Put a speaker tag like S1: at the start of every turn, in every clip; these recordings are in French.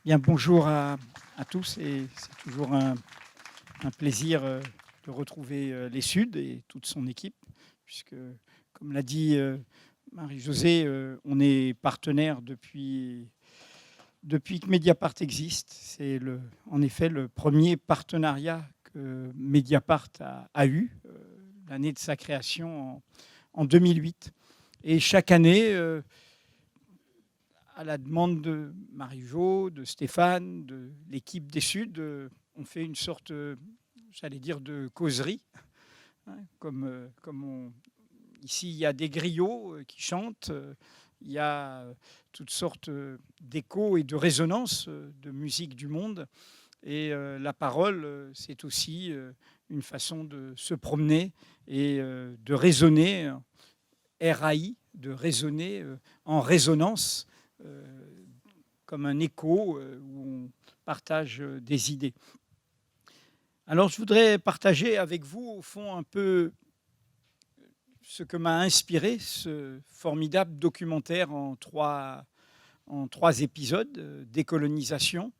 S1: Bien, bonjour à tous et c'est toujours un plaisir de retrouver les Suds et toute son équipe, puisque, comme l'a dit Marie-Josée, on est partenaire depuis que Mediapart existe. C'est en effet le premier partenariat que Mediapart a eu, l'année de sa création en 2008. Et chaque année, à la demande de Marie-Jo, de Stéphane, de l'équipe des Suds, on fait une sorte, j'allais dire, de causerie. Hein, ici, il y a des griots qui chantent, il y a toutes sortes d'échos et de résonances de musique du monde. Et la parole, c'est aussi une façon de se promener et de raisonner, RAI, de raisonner en résonance, comme un écho où on partage des idées. Alors je voudrais partager avec vous, au fond, un peu ce que m'a inspiré ce formidable documentaire en trois épisodes, Décolonisation,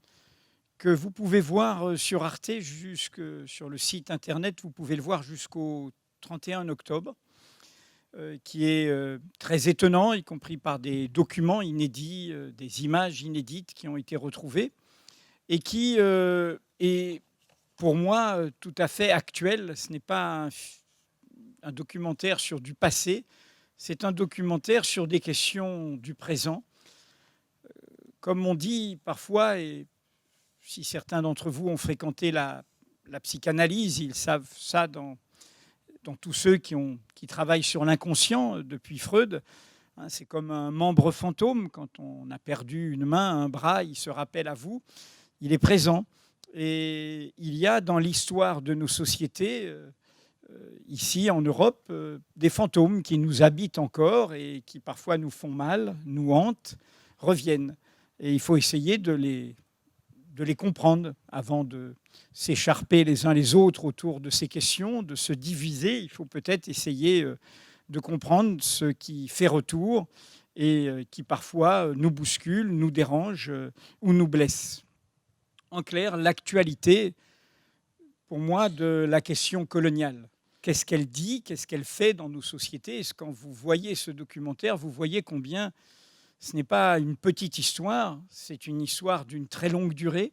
S1: que vous pouvez voir sur Arte, sur le site internet, vous pouvez le voir jusqu'au 31 octobre. Qui est très étonnant, y compris par des documents inédits, des images inédites qui ont été retrouvées, et qui est pour moi tout à fait actuel. Ce n'est pas un documentaire sur du passé, c'est un documentaire sur des questions du présent. Comme on dit parfois, et si certains d'entre vous ont fréquenté la psychanalyse, ils savent ça dans tous ceux qui travaillent sur l'inconscient depuis Freud. C'est comme un membre fantôme. Quand on a perdu une main, un bras, il se rappelle à vous, il est présent. Et il y a dans l'histoire de nos sociétés, ici en Europe, des fantômes qui nous habitent encore et qui parfois nous font mal, nous hantent, reviennent. Et il faut essayer de les comprendre avant de s'écharper les uns les autres autour de ces questions, de se diviser. Il faut peut-être essayer de comprendre ce qui fait retour et qui parfois nous bouscule, nous dérange ou nous blesse. En clair, l'actualité, pour moi, de la question coloniale. Qu'est-ce qu'elle dit, qu'est-ce qu'elle fait dans nos sociétés? Et quand vous voyez ce documentaire, vous voyez combien ce n'est pas une petite histoire, c'est une histoire d'une très longue durée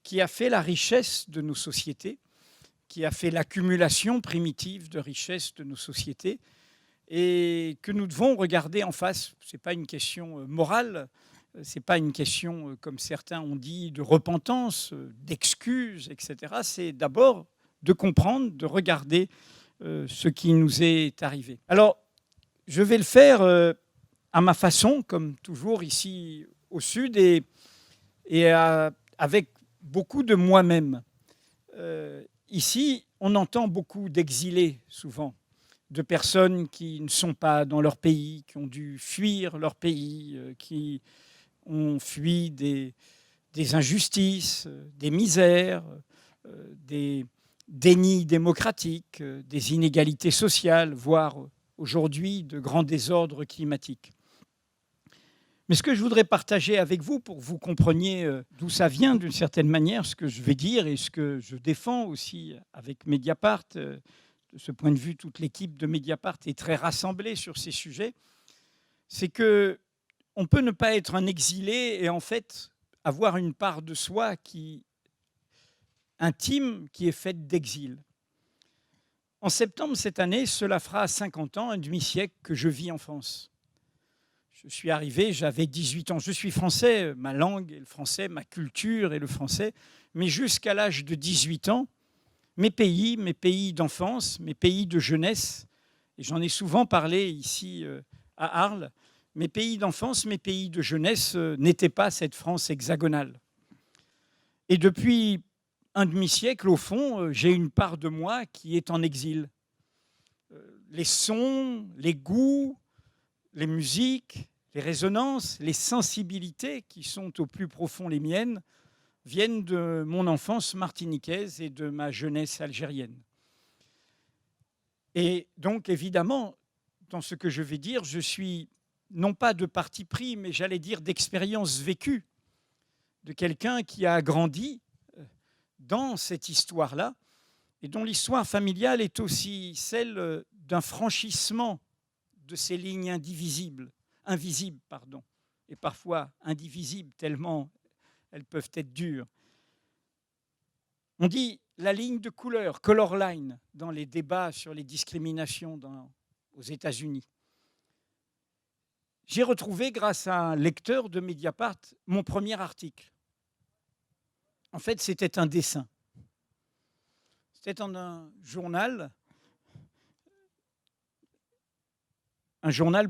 S1: qui a fait la richesse de nos sociétés, qui a fait l'accumulation primitive de richesses de nos sociétés et que nous devons regarder en face. Ce n'est pas une question morale, ce n'est pas une question, comme certains ont dit, de repentance, d'excuses, etc. C'est d'abord de comprendre, de regarder ce qui nous est arrivé. Alors, je vais le faire à ma façon, comme toujours ici au Sud, et avec beaucoup de moi-même. Ici, on entend beaucoup d'exilés, souvent, de personnes qui ne sont pas dans leur pays, qui ont dû fuir leur pays, qui ont fui des injustices, des misères, des dénis démocratiques, des inégalités sociales, voire aujourd'hui de grands désordres climatiques. Mais ce que je voudrais partager avec vous, pour que vous compreniez d'où ça vient d'une certaine manière, ce que je vais dire et ce que je défends aussi avec Mediapart, de ce point de vue, toute l'équipe de Mediapart est très rassemblée sur ces sujets, c'est qu'on peut ne pas être un exilé et en fait avoir une part de soi intime qui est faite d'exil. En septembre cette année, cela fera 50 ans, un demi-siècle que je vis en France. Je suis arrivé, j'avais 18 ans. Je suis français, ma langue est le français, ma culture est le français. Mais jusqu'à l'âge de 18 ans, mes pays d'enfance, mes pays de jeunesse, et j'en ai souvent parlé ici à Arles, mes pays d'enfance, mes pays de jeunesse n'étaient pas cette France hexagonale. Et depuis un demi-siècle, au fond, j'ai une part de moi qui est en exil. Les sons, les goûts, les musiques, les résonances, les sensibilités qui sont au plus profond les miennes viennent de mon enfance martiniquaise et de ma jeunesse algérienne. Et donc, évidemment, dans ce que je vais dire, je suis non pas de parti pris, mais j'allais dire d'expérience vécue, de quelqu'un qui a grandi dans cette histoire-là et dont l'histoire familiale est aussi celle d'un franchissement de ces lignes invisibles, et parfois indivisibles tellement elles peuvent être dures. On dit la ligne de couleur, color line, dans les débats sur les discriminations aux États-Unis. J'ai retrouvé, grâce à un lecteur de Mediapart, mon premier article. En fait, c'était un dessin. C'était dans un journal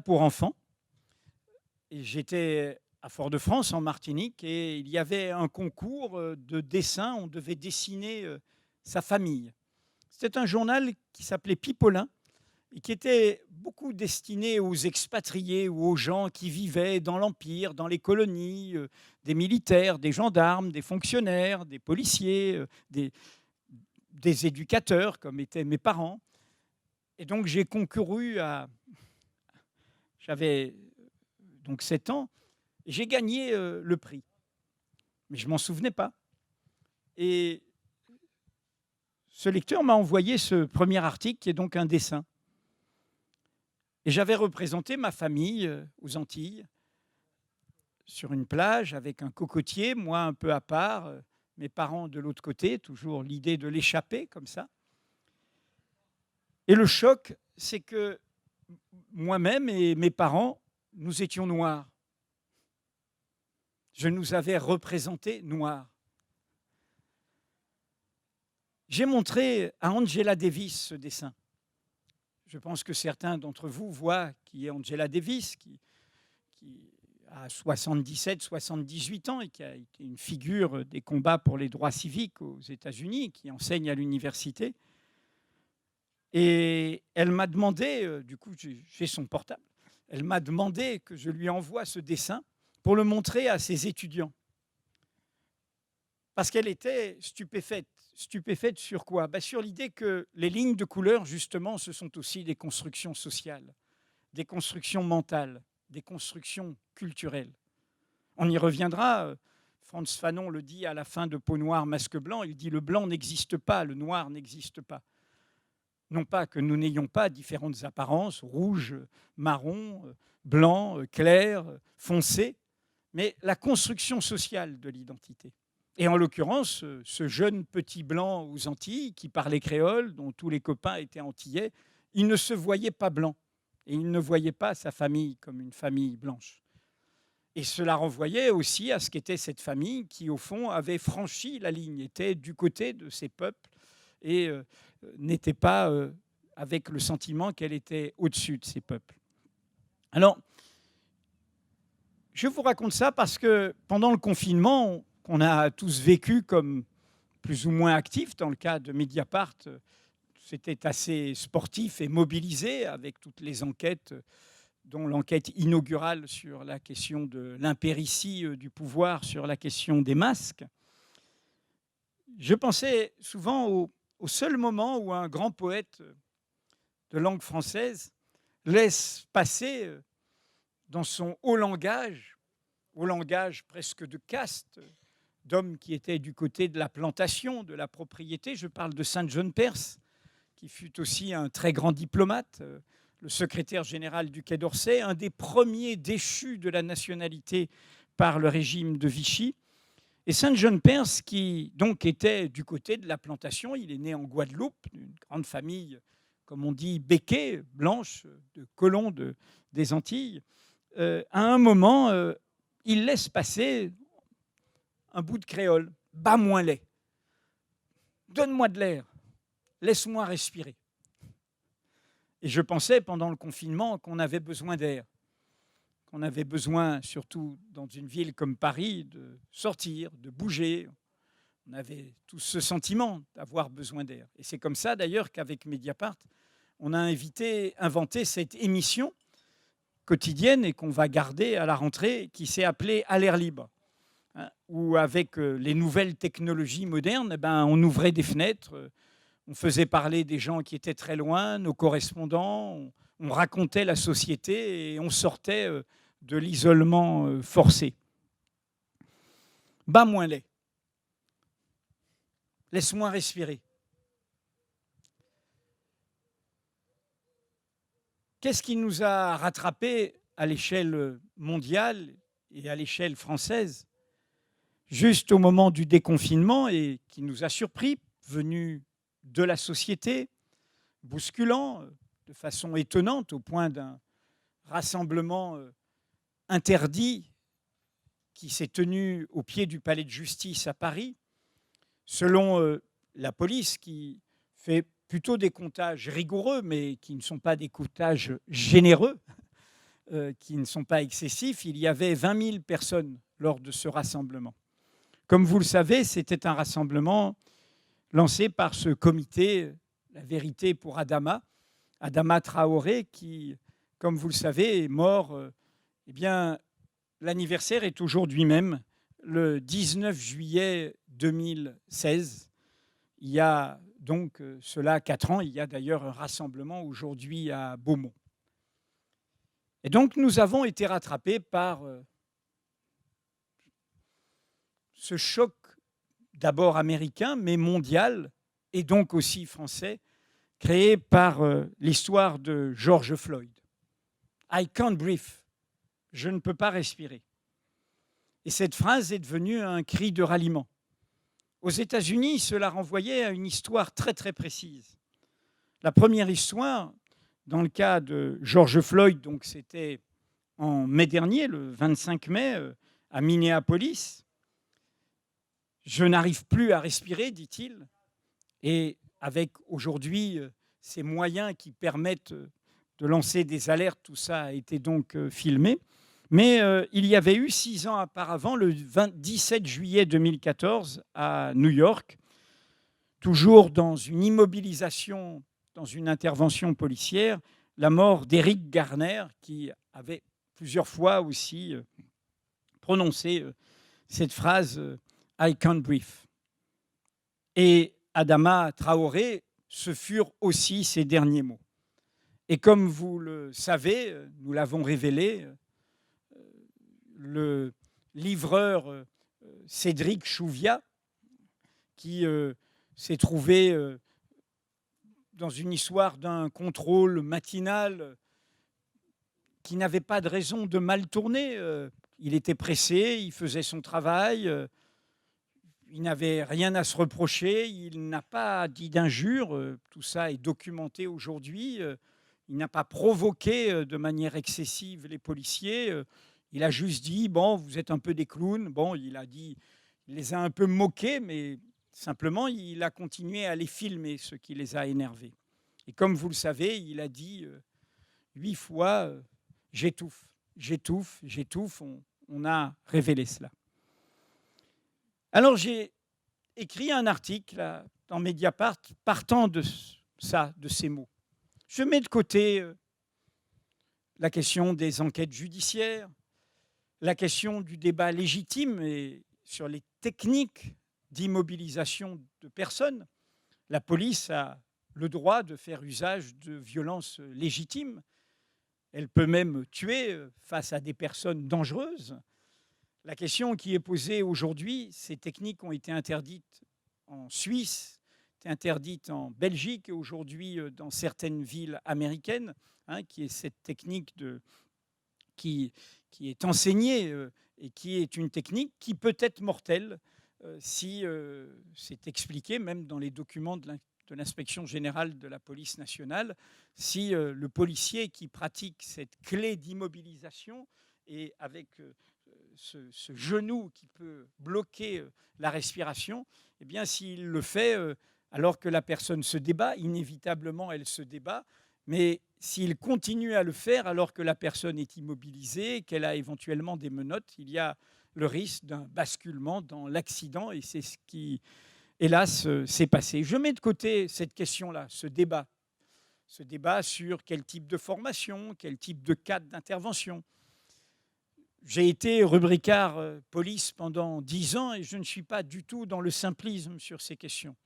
S1: pour enfants. Et j'étais à Fort-de-France, en Martinique, et il y avait un concours de dessin. On devait dessiner sa famille. C'était un journal qui s'appelait Pipolin et qui était beaucoup destiné aux expatriés ou aux gens qui vivaient dans l'Empire, dans les colonies, des militaires, des gendarmes, des fonctionnaires, des policiers, des éducateurs, comme étaient mes parents. Et donc j'ai concouru J'avais donc 7 ans, et j'ai gagné le prix. Mais je ne m'en souvenais pas. Et ce lecteur m'a envoyé ce premier article, qui est donc un dessin. Et j'avais représenté ma famille aux Antilles, sur une plage, avec un cocotier, moi un peu à part, mes parents de l'autre côté, toujours l'idée de l'échapper comme ça. Et le choc, c'est que moi-même et mes parents, nous étions noirs. Je nous avais représentés noirs. J'ai montré à Angela Davis ce dessin. Je pense que certains d'entre vous voient qui est Angela Davis, qui a 77, 78 ans et qui a été une figure des combats pour les droits civiques aux États-Unis, qui enseigne à l'université. Et elle m'a demandé, du coup j'ai son portable, elle m'a demandé que je lui envoie ce dessin pour le montrer à ses étudiants. Parce qu'elle était stupéfaite. Stupéfaite sur quoi ? Sur l'idée que les lignes de couleur, justement, ce sont aussi des constructions sociales, des constructions mentales, des constructions culturelles. On y reviendra. Frantz Fanon le dit à la fin de Peau noire, masque blanc. Il dit « le blanc n'existe pas, le noir n'existe pas ». Non pas que nous n'ayons pas différentes apparences, rouge, marron, blanc, clair, foncé, mais la construction sociale de l'identité. Et en l'occurrence, ce jeune petit blanc aux Antilles qui parlait créole, dont tous les copains étaient antillais, il ne se voyait pas blanc et il ne voyait pas sa famille comme une famille blanche. Et cela renvoyait aussi à ce qu'était cette famille qui, au fond, avait franchi la ligne, était du côté de ces peuples et n'était pas avec le sentiment qu'elle était au-dessus de ces peuples. Alors, je vous raconte ça parce que pendant le confinement, qu'on a tous vécu comme plus ou moins actifs, dans le cas de Mediapart, c'était assez sportif et mobilisé avec toutes les enquêtes, dont l'enquête inaugurale sur la question de l'impéritie du pouvoir, sur la question des masques. Je pensais souvent au seul moment où un grand poète de langue française laisse passer dans son haut langage presque de caste, d'hommes qui étaient du côté de la plantation, de la propriété. Je parle de Saint John Perse, qui fut aussi un très grand diplomate, le secrétaire général du Quai d'Orsay, un des premiers déchus de la nationalité par le régime de Vichy. Et Saint John Perse, qui donc était du côté de la plantation, il est né en Guadeloupe, d'une grande famille, comme on dit, béquée, blanche, de colons des Antilles. À un moment, il laisse passer un bout de créole. « Bas-moi lait. Donne-moi de l'air. Laisse-moi respirer. » Et je pensais pendant le confinement qu'on avait besoin d'air, qu'on avait besoin, surtout dans une ville comme Paris, de sortir, de bouger. On avait tous ce sentiment d'avoir besoin d'air. Et c'est comme ça d'ailleurs qu'avec Mediapart, on a inventé cette émission quotidienne et qu'on va garder à la rentrée, qui s'est appelée « À l'air libre ». Où avec les nouvelles technologies modernes, on ouvrait des fenêtres, on faisait parler des gens qui étaient très loin, nos correspondants, on racontait la société et on sortait de l'isolement forcé. Bas-moi les. Laisse-moi respirer. Qu'est-ce qui nous a rattrapés à l'échelle mondiale et à l'échelle française, juste au moment du déconfinement et qui nous a surpris, venu de la société, bousculant de façon étonnante au point d'un rassemblement interdit qui s'est tenu au pied du palais de justice à Paris, selon la police qui fait plutôt des comptages rigoureux, mais qui ne sont pas des comptages généreux, qui ne sont pas excessifs. Il y avait 20 000 personnes lors de ce rassemblement. Comme vous le savez, c'était un rassemblement lancé par ce comité La Vérité pour Adama Traoré, qui, comme vous le savez, est mort. Eh bien, l'anniversaire est aujourd'hui même, le 19 juillet 2016. Il y a donc cela 4 ans. Il y a d'ailleurs un rassemblement aujourd'hui à Beaumont. Et donc, nous avons été rattrapés par ce choc d'abord américain, mais mondial, et donc aussi français, créé par l'histoire de George Floyd. I can't breathe. Je ne peux pas respirer. Et cette phrase est devenue un cri de ralliement. Aux États-Unis, cela renvoyait à une histoire très très précise. La première histoire, dans le cas de George Floyd, donc c'était en mai dernier, le 25 mai, à Minneapolis. Je n'arrive plus à respirer, dit-il. Et avec aujourd'hui ces moyens qui permettent de lancer des alertes, tout ça a été donc filmé. Mais il y avait eu 6 ans auparavant, le 17 juillet 2014, à New York, toujours dans une immobilisation, dans une intervention policière, la mort d'Eric Garner, qui avait plusieurs fois aussi prononcé cette phrase « I can't breathe ». Et Adama Traoré, ce furent aussi ses derniers mots. Et comme vous le savez, nous l'avons révélé, le livreur Cédric Chouviat, qui s'est trouvé dans une histoire d'un contrôle matinal qui n'avait pas de raison de mal tourner. Il était pressé, il faisait son travail, il n'avait rien à se reprocher, il n'a pas dit d'injure, tout ça est documenté aujourd'hui. Il n'a pas provoqué de manière excessive les policiers. Il a juste dit, bon, vous êtes un peu des clowns. Bon, il les a un peu moqués, mais simplement, il a continué à les filmer, ce qui les a énervés. Et comme vous le savez, il a dit 8 fois, j'étouffe, j'étouffe, j'étouffe. On a révélé cela. Alors, j'ai écrit un article dans Mediapart partant de ça, de ces mots. Je mets de côté la question des enquêtes judiciaires, la question du débat légitime et sur les techniques d'immobilisation de personnes. La police a le droit de faire usage de violences légitimes. Elle peut même tuer face à des personnes dangereuses. La question qui est posée aujourd'hui, ces techniques ont été interdites en Suisse, interdites en Belgique et aujourd'hui dans certaines villes américaines, qui est cette technique qui est enseignée et qui est une technique qui peut être mortelle si c'est expliqué, même dans les documents de l'inspection générale de la police nationale, si le policier qui pratique cette clé d'immobilisation et avec ce genou qui peut bloquer la respiration, eh bien, s'il le fait alors que la personne se débat, inévitablement elle se débat, mais s'il continue à le faire alors que la personne est immobilisée, qu'elle a éventuellement des menottes, il y a le risque d'un basculement dans l'accident et c'est ce qui, hélas, s'est passé. Je mets de côté cette question-là, ce débat sur quel type de formation, quel type de cadre d'intervention. J'ai été rubricard police pendant 10 ans et je ne suis pas du tout dans le simplisme sur ces questions.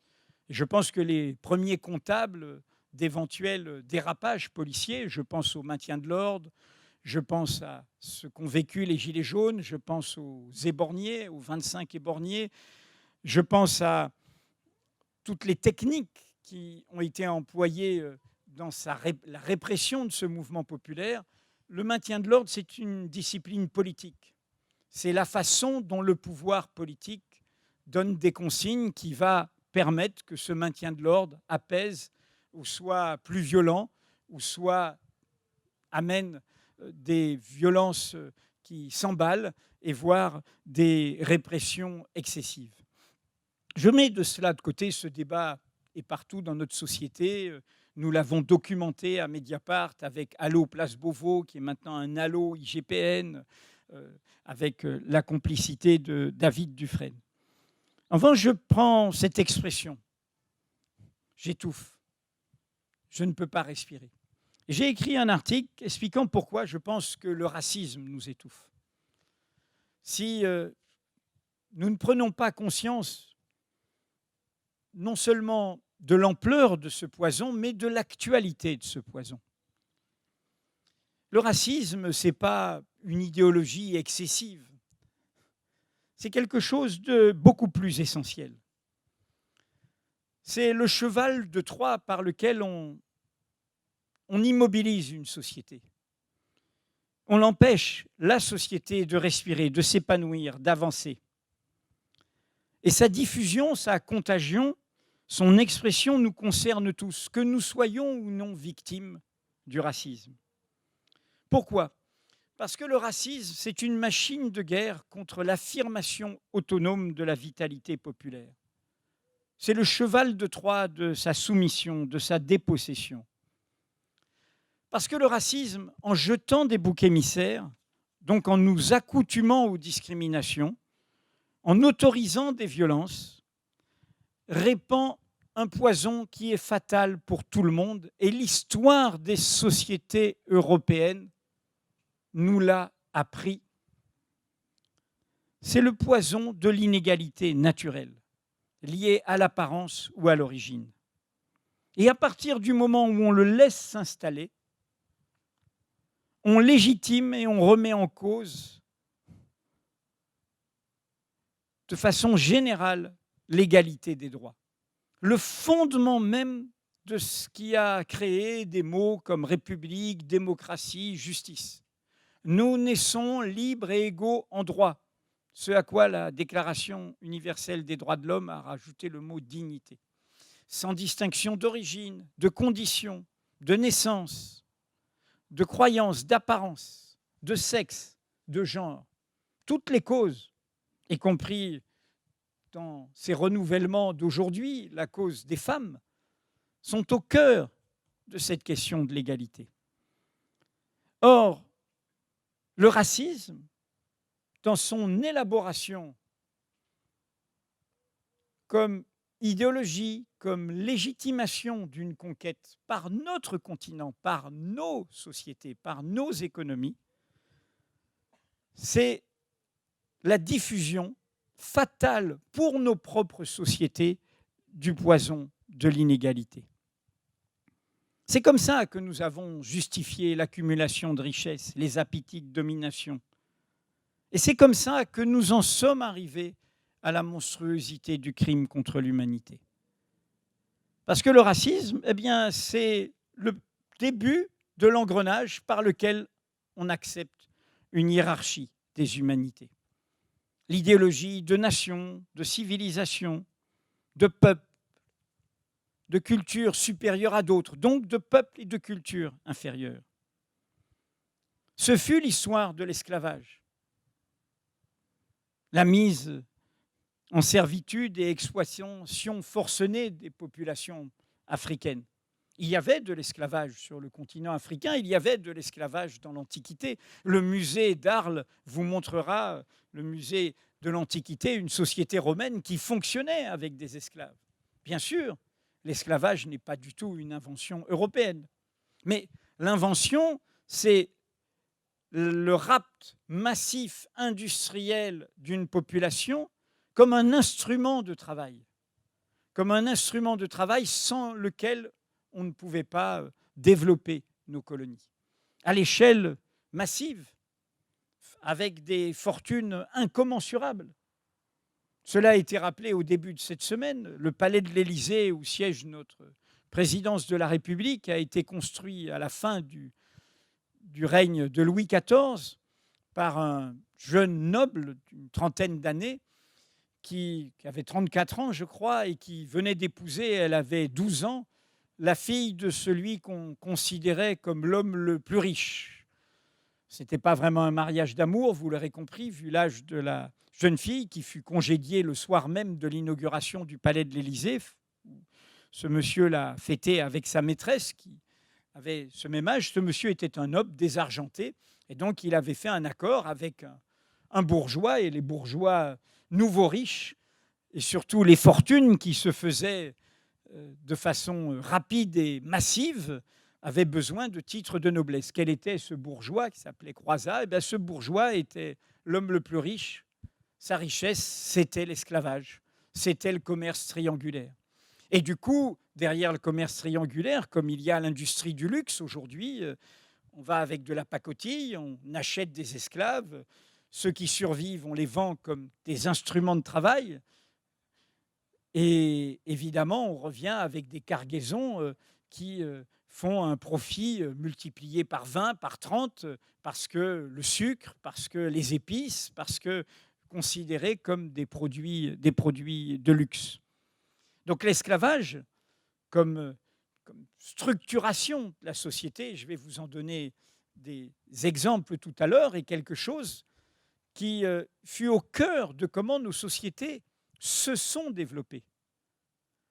S1: Et je pense que les premiers comptables d'éventuels dérapages policiers, je pense au maintien de l'ordre, Je pense à ce qu'ont vécu les Gilets jaunes, je pense aux éborgnés, aux 25 éborgnés, je pense à toutes les techniques qui ont été employées dans la répression de ce mouvement populaire. Le maintien de l'ordre, c'est une discipline politique. C'est la façon dont le pouvoir politique donne des consignes qui va permettre que ce maintien de l'ordre apaise ou soit plus violent ou soit amène des violences qui s'emballent et voire des répressions excessives. Je mets de cela de côté, ce débat est partout dans notre société. Nous l'avons documenté à Mediapart avec Allo Place Beauvau, qui est maintenant un Allo IGPN, avec la complicité de David Dufresne. Enfin, je prends cette expression, j'étouffe, je ne peux pas respirer. J'ai écrit un article expliquant pourquoi je pense que le racisme nous étouffe. Si nous ne prenons pas conscience non seulement de l'ampleur de ce poison, mais de l'actualité de ce poison. Le racisme, ce n'est pas une idéologie excessive. C'est quelque chose de beaucoup plus essentiel. C'est le cheval de Troie par lequel on immobilise une société. On empêche la société de respirer, de s'épanouir, d'avancer. Et sa diffusion, sa contagion, son expression nous concerne tous, que nous soyons ou non victimes du racisme. Pourquoi ? Parce que le racisme, c'est une machine de guerre contre l'affirmation autonome de la vitalité populaire. C'est le cheval de Troie de sa soumission, de sa dépossession. Parce que le racisme, en jetant des boucs émissaires, donc en nous accoutumant aux discriminations, en autorisant des violences, répand un poison qui est fatal pour tout le monde, et l'histoire des sociétés européennes nous l'a appris. C'est le poison de l'inégalité naturelle, liée à l'apparence ou à l'origine. Et à partir du moment où on le laisse s'installer, on légitime et on remet en cause de façon générale l'égalité des droits. Le fondement même de ce qui a créé des mots comme république, démocratie, justice. Nous naissons libres et égaux en droit, ce à quoi la Déclaration universelle des droits de l'homme a rajouté le mot dignité. Sans distinction d'origine, de condition, de naissance, de croyance, d'apparence, de sexe, de genre. Toutes les causes, y compris dans ces renouvellements d'aujourd'hui, la cause des femmes, sont au cœur de cette question de l'égalité. Or, le racisme, dans son élaboration comme idéologie, comme légitimation d'une conquête par notre continent, par nos sociétés, par nos économies, c'est la diffusion fatale pour nos propres sociétés du poison de l'inégalité. C'est comme ça que nous avons justifié l'accumulation de richesses, les appétits de domination. Et c'est comme ça que nous en sommes arrivés à la monstruosité du crime contre l'humanité. Parce que le racisme, eh bien, c'est le début de l'engrenage par lequel on accepte une hiérarchie des humanités. L'idéologie de nation, de civilisation, de peuple, de culture supérieure à d'autres, donc de peuple et de culture inférieure. Ce fut l'histoire de l'esclavage. La mise en servitude et exploitation forcenée des populations africaines. Il y avait de l'esclavage sur le continent africain, il y avait de l'esclavage dans l'Antiquité. Le musée d'Arles vous montrera, le musée de l'Antiquité, une société romaine qui fonctionnait avec des esclaves. Bien sûr, l'esclavage n'est pas du tout une invention européenne. Mais l'invention, c'est le rapt massif industriel d'une population comme un instrument de travail. Comme un instrument de travail sans lequel on ne pouvait pas développer nos colonies. À l'échelle massive, avec des fortunes incommensurables. Cela a été rappelé au début de cette semaine. Le palais de l'Élysée, où siège notre présidence de la République, a été construit à la fin du règne de Louis XIV par un jeune noble d'une trentaine d'années qui avait 34 ans, je crois, et qui venait d'épouser, elle avait 12 ans, la fille de celui qu'on considérait comme l'homme le plus riche. Ce n'était pas vraiment un mariage d'amour, vous l'aurez compris, vu l'âge de la jeune fille qui fut congédiée le soir même de l'inauguration du palais de l'Élysée. Ce monsieur l'a fêté avec sa maîtresse qui avait ce même âge. Ce monsieur était un noble désargenté et donc il avait fait un accord avec un bourgeois, et les bourgeois nouveaux riches et surtout les fortunes qui se faisaient de façon rapide et massive avaient besoin de titres de noblesse. Quel était ce bourgeois qui s'appelait Croizat? Eh bien, ce bourgeois était l'homme le plus riche. Sa richesse, c'était l'esclavage, c'était le commerce triangulaire. Et du coup, derrière le commerce triangulaire, comme il y a l'industrie du luxe aujourd'hui, on va avec de la pacotille, on achète des esclaves, ceux qui survivent, on les vend comme des instruments de travail. Et évidemment, on revient avec des cargaisons qui font un profit multiplié par 20, par 30, parce que le sucre, parce que les épices, parce que considérés comme des produits de luxe. Donc l'esclavage, comme structuration de la société, je vais vous en donner des exemples tout à l'heure, est quelque chose qui fut au cœur de comment nos sociétés se sont développées.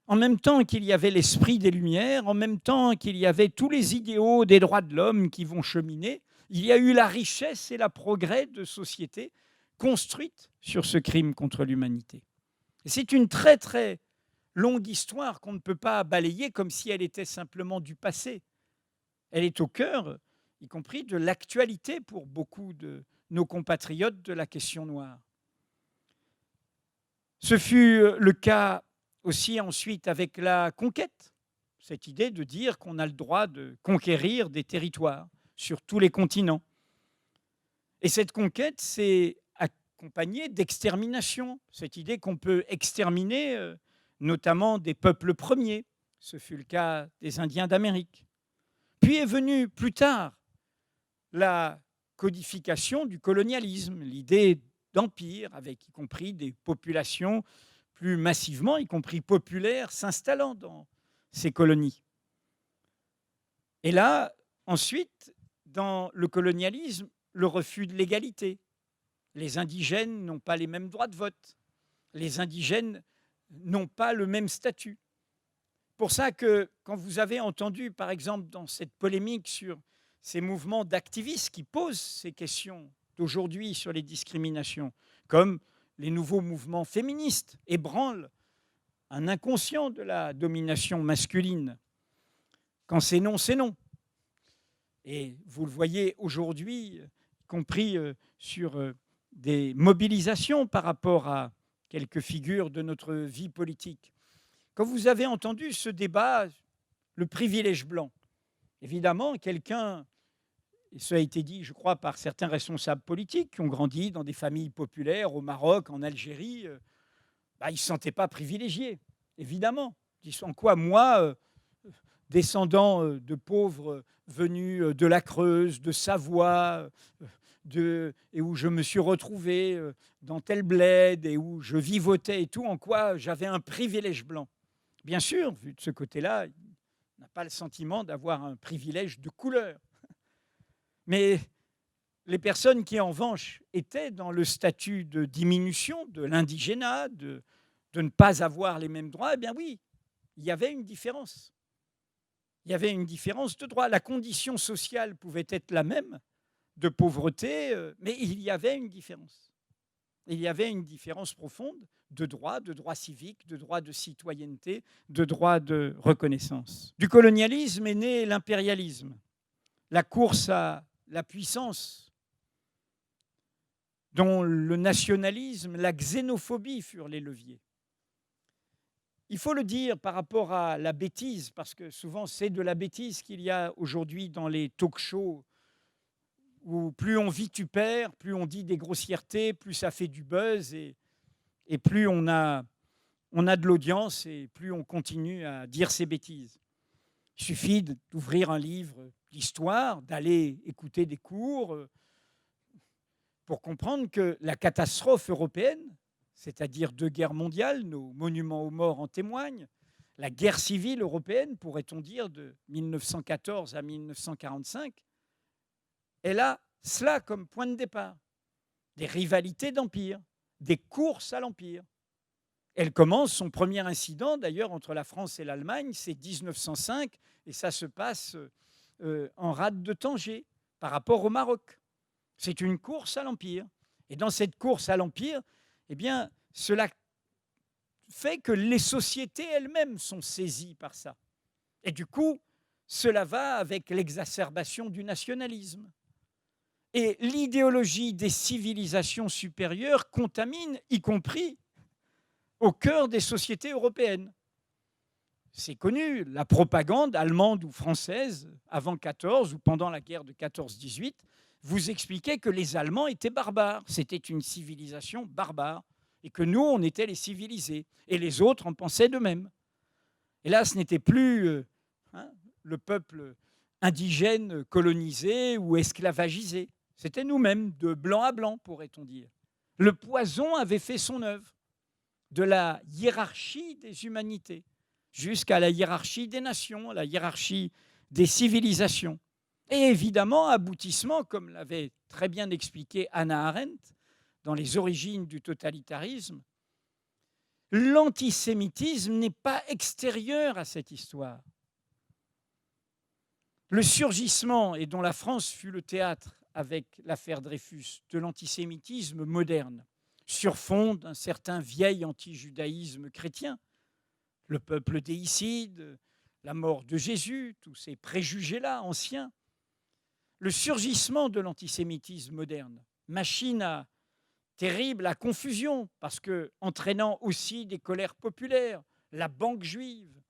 S1: En même temps qu'il y avait l'esprit des Lumières, en même temps qu'il y avait tous les idéaux des droits de l'homme qui vont cheminer, il y a eu la richesse et le progrès de sociétés construites sur ce crime contre l'humanité. Et c'est une très très longue histoire qu'on ne peut pas balayer comme si elle était simplement du passé. Elle est au cœur, y compris de l'actualité pour beaucoup de nos compatriotes de la question noire. Ce fut le cas aussi ensuite avec la conquête, cette idée de dire qu'on a le droit de conquérir des territoires sur tous les continents. Et cette conquête s'est accompagnée d'extermination, cette idée qu'on peut exterminer notamment des peuples premiers. Ce fut le cas des Indiens d'Amérique. Puis est venue plus tard la codification du colonialisme, l'idée d'empire, avec y compris des populations plus massivement, y compris populaires, s'installant dans ces colonies. Et là, ensuite, dans le colonialisme, le refus de l'égalité. Les indigènes n'ont pas les mêmes droits de vote. Les indigènes n'ont pas le même statut. Pour ça que quand vous avez entendu, par exemple, dans cette polémique sur ces mouvements d'activistes qui posent ces questions d'aujourd'hui sur les discriminations, comme les nouveaux mouvements féministes ébranlent un inconscient de la domination masculine. Quand c'est non, c'est non. Et vous le voyez aujourd'hui, y compris sur des mobilisations par rapport à quelques figures de notre vie politique. Quand vous avez entendu ce débat, le privilège blanc, évidemment, quelqu'un, et ça a été dit, je crois, par certains responsables politiques qui ont grandi dans des familles populaires au Maroc, en Algérie, ils ne se sentaient pas privilégiés, évidemment. Ils sont quoi, moi, descendant de pauvres venus de la Creuse, de Savoie, et où je me suis retrouvé dans tel bled et où je vivotais et tout, en quoi j'avais un privilège blanc. Bien sûr, vu de ce côté-là, on n'a pas le sentiment d'avoir un privilège de couleur. Mais les personnes qui, en revanche, étaient dans le statut de diminution, de l'indigénat, de ne pas avoir les mêmes droits, eh bien oui, il y avait une différence. Il y avait une différence de droit. La condition sociale pouvait être la même, de pauvreté, mais il y avait une différence. Il y avait une différence profonde de droits civiques, de droits de citoyenneté, de droits de reconnaissance. Du colonialisme est né l'impérialisme, la course à la puissance, dont le nationalisme, la xénophobie furent les leviers. Il faut le dire par rapport à la bêtise, parce que souvent c'est de la bêtise qu'il y a aujourd'hui dans les talk-shows où plus on vitupère, plus on dit des grossièretés, plus ça fait du buzz et plus on a de l'audience et plus on continue à dire ces bêtises. Il suffit d'ouvrir un livre d'histoire, d'aller écouter des cours pour comprendre que la catastrophe européenne, c'est-à-dire 2 guerres mondiales, nos monuments aux morts en témoignent, la guerre civile européenne, pourrait-on dire, de 1914 à 1945, elle a cela comme point de départ. Des rivalités d'empire, des courses à l'empire. Elle commence, son premier incident d'ailleurs entre la France et l'Allemagne, c'est 1905, et ça se passe en rade de Tanger, par rapport au Maroc. C'est une course à l'empire. Et dans cette course à l'empire, eh bien, cela fait que les sociétés elles-mêmes sont saisies par ça. Et du coup, cela va avec l'exacerbation du nationalisme. Et l'idéologie des civilisations supérieures contamine, y compris au cœur des sociétés européennes. C'est connu, la propagande allemande ou française, avant 14 ou pendant la guerre de 14-18, vous expliquait que les Allemands étaient barbares. C'était une civilisation barbare. Et que nous, on était les civilisés. Et les autres en pensaient de même. Et là, ce n'était plus le peuple indigène colonisé ou esclavagisé. C'était nous-mêmes, de blanc à blanc, pourrait-on dire. Le poison avait fait son œuvre, de la hiérarchie des humanités jusqu'à la hiérarchie des nations, la hiérarchie des civilisations. Et évidemment, aboutissement, comme l'avait très bien expliqué Hannah Arendt dans Les origines du totalitarisme, l'antisémitisme n'est pas extérieur à cette histoire. Le surgissement, et dont la France fut le théâtre avec l'affaire Dreyfus, de l'antisémitisme moderne, sur fond d'un certain vieil antijudaïsme chrétien, le peuple déicide, la mort de Jésus, tous ces préjugés-là anciens, le surgissement de l'antisémitisme moderne, machine terrible à confusion, parce que entraînant aussi des colères populaires, la banque juive,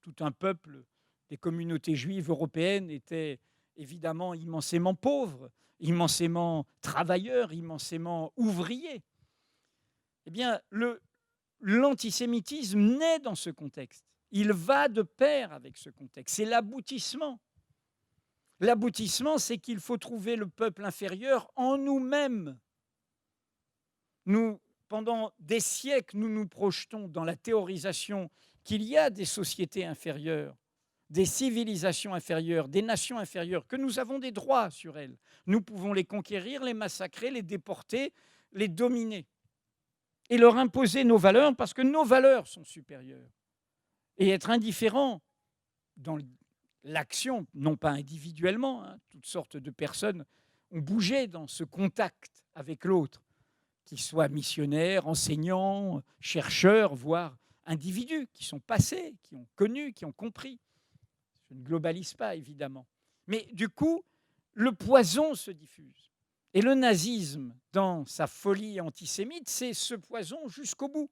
S1: tout un peuple des communautés juives européennes était évidemment immensément pauvre, immensément travailleur, immensément ouvrier. Eh bien, l'antisémitisme naît dans ce contexte. Il va de pair avec ce contexte. C'est l'aboutissement. L'aboutissement, c'est qu'il faut trouver le peuple inférieur en nous-mêmes. Pendant des siècles, nous nous projetons dans la théorisation qu'il y a des sociétés inférieures, des civilisations inférieures, des nations inférieures, que nous avons des droits sur elles. Nous pouvons les conquérir, les massacrer, les déporter, les dominer et leur imposer nos valeurs parce que nos valeurs sont supérieures. Et être indifférent dans l'action, non pas individuellement, toutes sortes de personnes ont bougé dans ce contact avec l'autre, qu'ils soient missionnaires, enseignants, chercheurs, voire individus qui sont passés, qui ont connu, qui ont compris. Je ne globalise pas, évidemment. Mais du coup, le poison se diffuse. Et le nazisme, dans sa folie antisémite, c'est ce poison jusqu'au bout.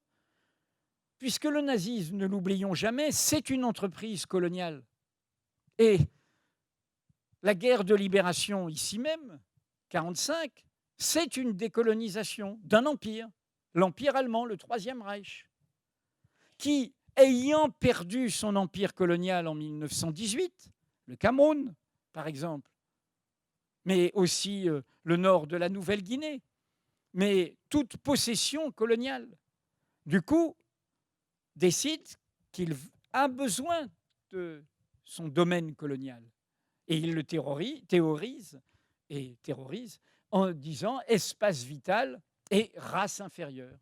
S1: Puisque le nazisme, ne l'oublions jamais, c'est une entreprise coloniale. Et la guerre de libération, ici même, 1945, c'est une décolonisation d'un empire, l'Empire allemand, le Troisième Reich, qui, ayant perdu son empire colonial en 1918, le Cameroun, par exemple, mais aussi le nord de la Nouvelle-Guinée, mais toute possession coloniale, du coup, décide qu'il a besoin de son domaine colonial. Et il le théorise en disant espace vital et race inférieure.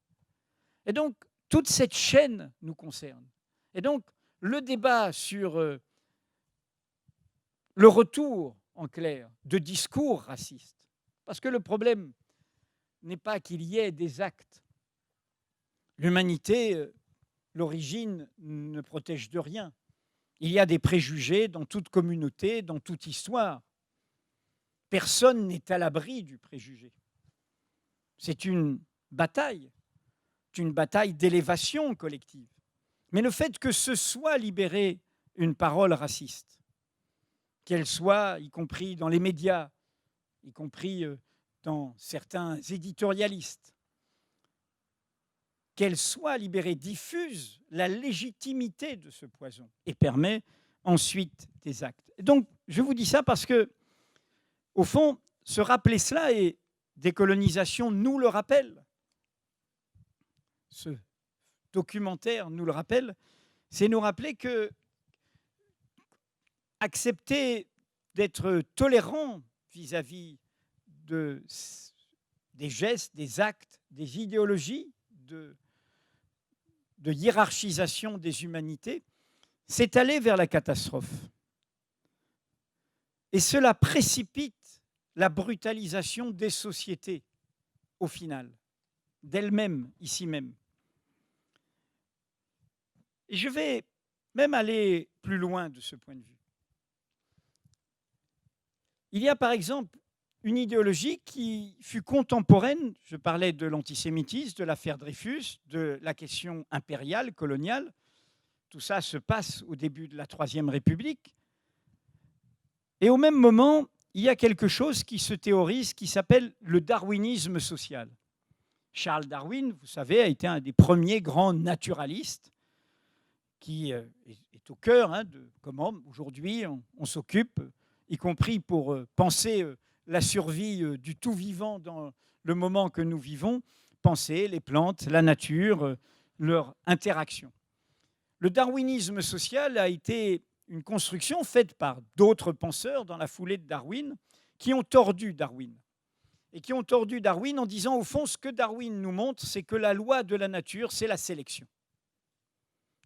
S1: Et donc, toute cette chaîne nous concerne. Et donc, le débat sur le retour, en clair, de discours racistes, parce que le problème n'est pas qu'il y ait des actes. L'humanité, l'origine ne protège de rien. Il y a des préjugés dans toute communauté, dans toute histoire. Personne n'est à l'abri du préjugé. C'est une bataille d'élévation collective. Mais le fait que ce soit libéré une parole raciste, qu'elle soit, y compris dans les médias, y compris dans certains éditorialistes, qu'elle soit libérée diffuse la légitimité de ce poison et permet ensuite des actes. Et donc, je vous dis ça parce que, au fond, se rappeler cela, et Décolonisation nous le rappelle, ce documentaire nous le rappelle, c'est nous rappeler que accepter d'être tolérant vis-à-vis des gestes, des actes, des idéologies, de hiérarchisation des humanités, c'est aller vers la catastrophe. Et cela précipite la brutalisation des sociétés, au final, d'elles-mêmes, ici même. Et je vais même aller plus loin de ce point de vue. Il y a par exemple une idéologie qui fut contemporaine, je parlais de l'antisémitisme, de l'affaire Dreyfus, de la question impériale, coloniale. Tout ça se passe au début de la Troisième République. Et au même moment, il y a quelque chose qui se théorise qui s'appelle le darwinisme social. Charles Darwin, vous savez, a été un des premiers grands naturalistes qui est au cœur de comment aujourd'hui on s'occupe, y compris pour penser la survie du tout vivant dans le moment que nous vivons, penser les plantes, la nature, leur interaction. Le darwinisme social a été une construction faite par d'autres penseurs dans la foulée de Darwin, qui ont tordu Darwin. Et qui ont tordu Darwin en disant, au fond, ce que Darwin nous montre, c'est que la loi de la nature, c'est la sélection.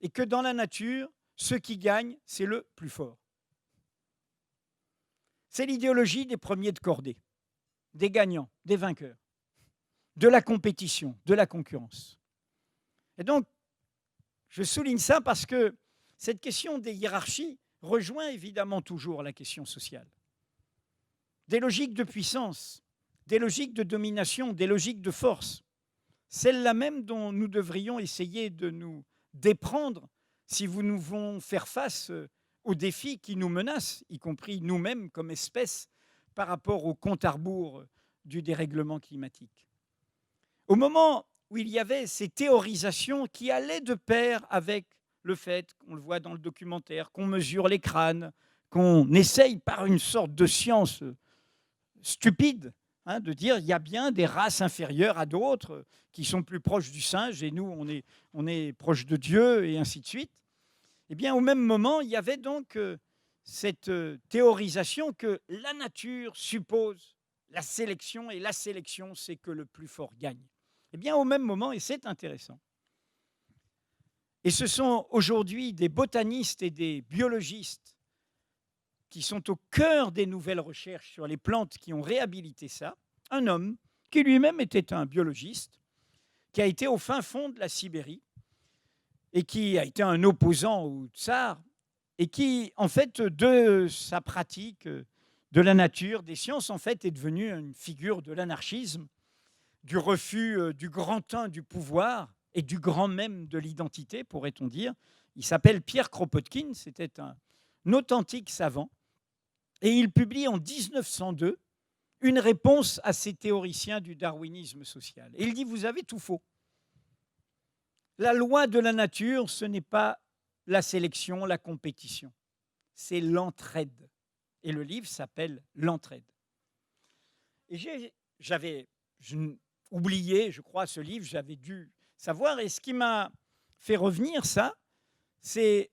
S1: Et que dans la nature, ce qui gagne, c'est le plus fort. C'est l'idéologie des premiers de cordée, des gagnants, des vainqueurs, de la compétition, de la concurrence. Et donc, je souligne ça parce que cette question des hiérarchies rejoint évidemment toujours la question sociale. Des logiques de puissance, des logiques de domination, des logiques de force, celles-là même dont nous devrions essayer de nous déprendre si nous voulons faire face aux défis qui nous menacent, y compris nous-mêmes comme espèces, par rapport au compte à rebours du dérèglement climatique. Au moment où il y avait ces théorisations qui allaient de pair avec le fait, on le voit dans le documentaire, qu'on mesure les crânes, qu'on essaye par une sorte de science stupide de dire il y a bien des races inférieures à d'autres qui sont plus proches du singe et nous, on est proches de Dieu et ainsi de suite. Eh bien, au même moment, il y avait donc cette théorisation que la nature suppose la sélection et la sélection, c'est que le plus fort gagne. Eh bien, au même moment, et c'est intéressant, et ce sont aujourd'hui des botanistes et des biologistes qui sont au cœur des nouvelles recherches sur les plantes qui ont réhabilité ça, un homme qui lui-même était un biologiste, qui a été au fin fond de la Sibérie et qui a été un opposant au tsar et qui, en fait, de sa pratique de la nature, des sciences, en fait, est devenu une figure de l'anarchisme, du refus du grand un du pouvoir et du grand même de l'identité, pourrait-on dire. Il s'appelle Pierre Kropotkin, c'était un authentique savant, et il publie en 1902 une réponse à ces théoriciens du darwinisme social. Et il dit, vous avez tout faux. La loi de la nature, ce n'est pas la sélection, la compétition, c'est l'entraide. Et le livre s'appelle L'entraide. Et j'avais oublié, je crois, ce livre, j'avais dû savoir. Et ce qui m'a fait revenir ça, c'est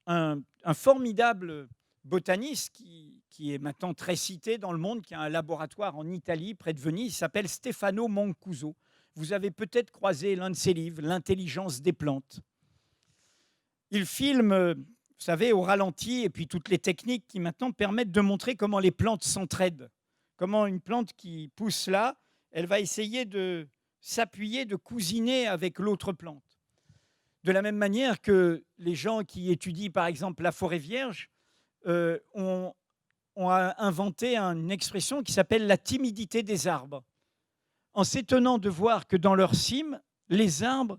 S1: un formidable botaniste qui est maintenant très cité dans le monde, qui a un laboratoire en Italie, près de Venise, il s'appelle Stefano Mancuso. Vous avez peut-être croisé l'un de ses livres, L'intelligence des plantes. Il filme, vous savez, au ralenti, et puis toutes les techniques qui maintenant permettent de montrer comment les plantes s'entraident. Comment une plante qui pousse là, elle va essayer de s'appuyer, de cousiner avec l'autre plante. De la même manière que les gens qui étudient, par exemple, la forêt vierge, ont inventé une expression qui s'appelle la timidité des arbres, en s'étonnant de voir que dans leur cime, les arbres,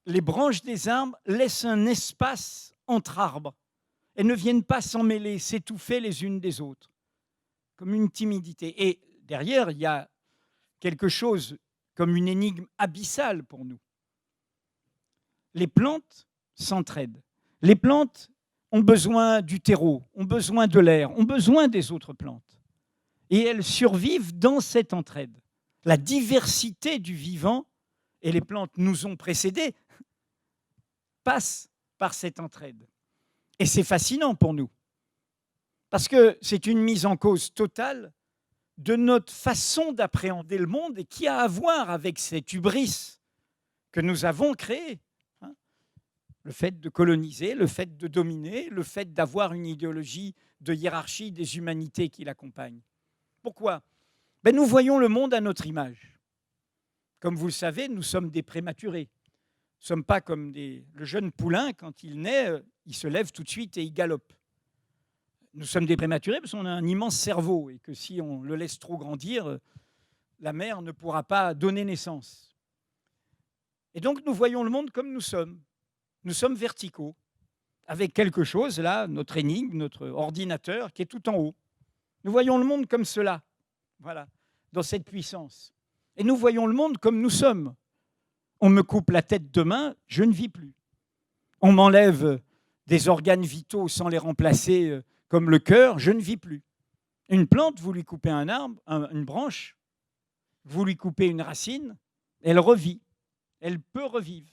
S1: les branches des arbres laissent un espace entre arbres. Elles ne viennent pas s'emmêler, s'étouffer les unes des autres. comme une timidité. Et derrière, il y a quelque chose comme une énigme abyssale pour nous. Les plantes s'entraident. Les plantes ont besoin du terreau, ont besoin de l'air, ont besoin des autres plantes. Et elles survivent dans cette entraide. La diversité du vivant, et les plantes nous ont précédés, passe par cette entraide. Et c'est fascinant pour nous, parce que c'est une mise en cause totale de notre façon d'appréhender le monde et qui a à voir avec cette hubris que nous avons créée. Le fait de coloniser, le fait de dominer, le fait d'avoir une idéologie de hiérarchie des humanités qui l'accompagne. Pourquoi ? Nous voyons le monde à notre image. Comme vous le savez, nous sommes des prématurés. Nous ne sommes pas comme le jeune poulain, quand il naît, il se lève tout de suite et il galope. Nous sommes des prématurés parce qu'on a un immense cerveau et que si on le laisse trop grandir, la mère ne pourra pas donner naissance. Et donc nous voyons le monde comme nous sommes. Nous sommes verticaux, avec quelque chose, là, notre énigme, notre ordinateur, qui est tout en haut. Nous voyons le monde comme cela, voilà, dans cette puissance. Et nous voyons le monde comme nous sommes. On me coupe la tête demain, je ne vis plus. On m'enlève des organes vitaux sans les remplacer, comme le cœur, je ne vis plus. Une plante, vous lui coupez un arbre, une branche, vous lui coupez une racine, elle revit, elle peut revivre.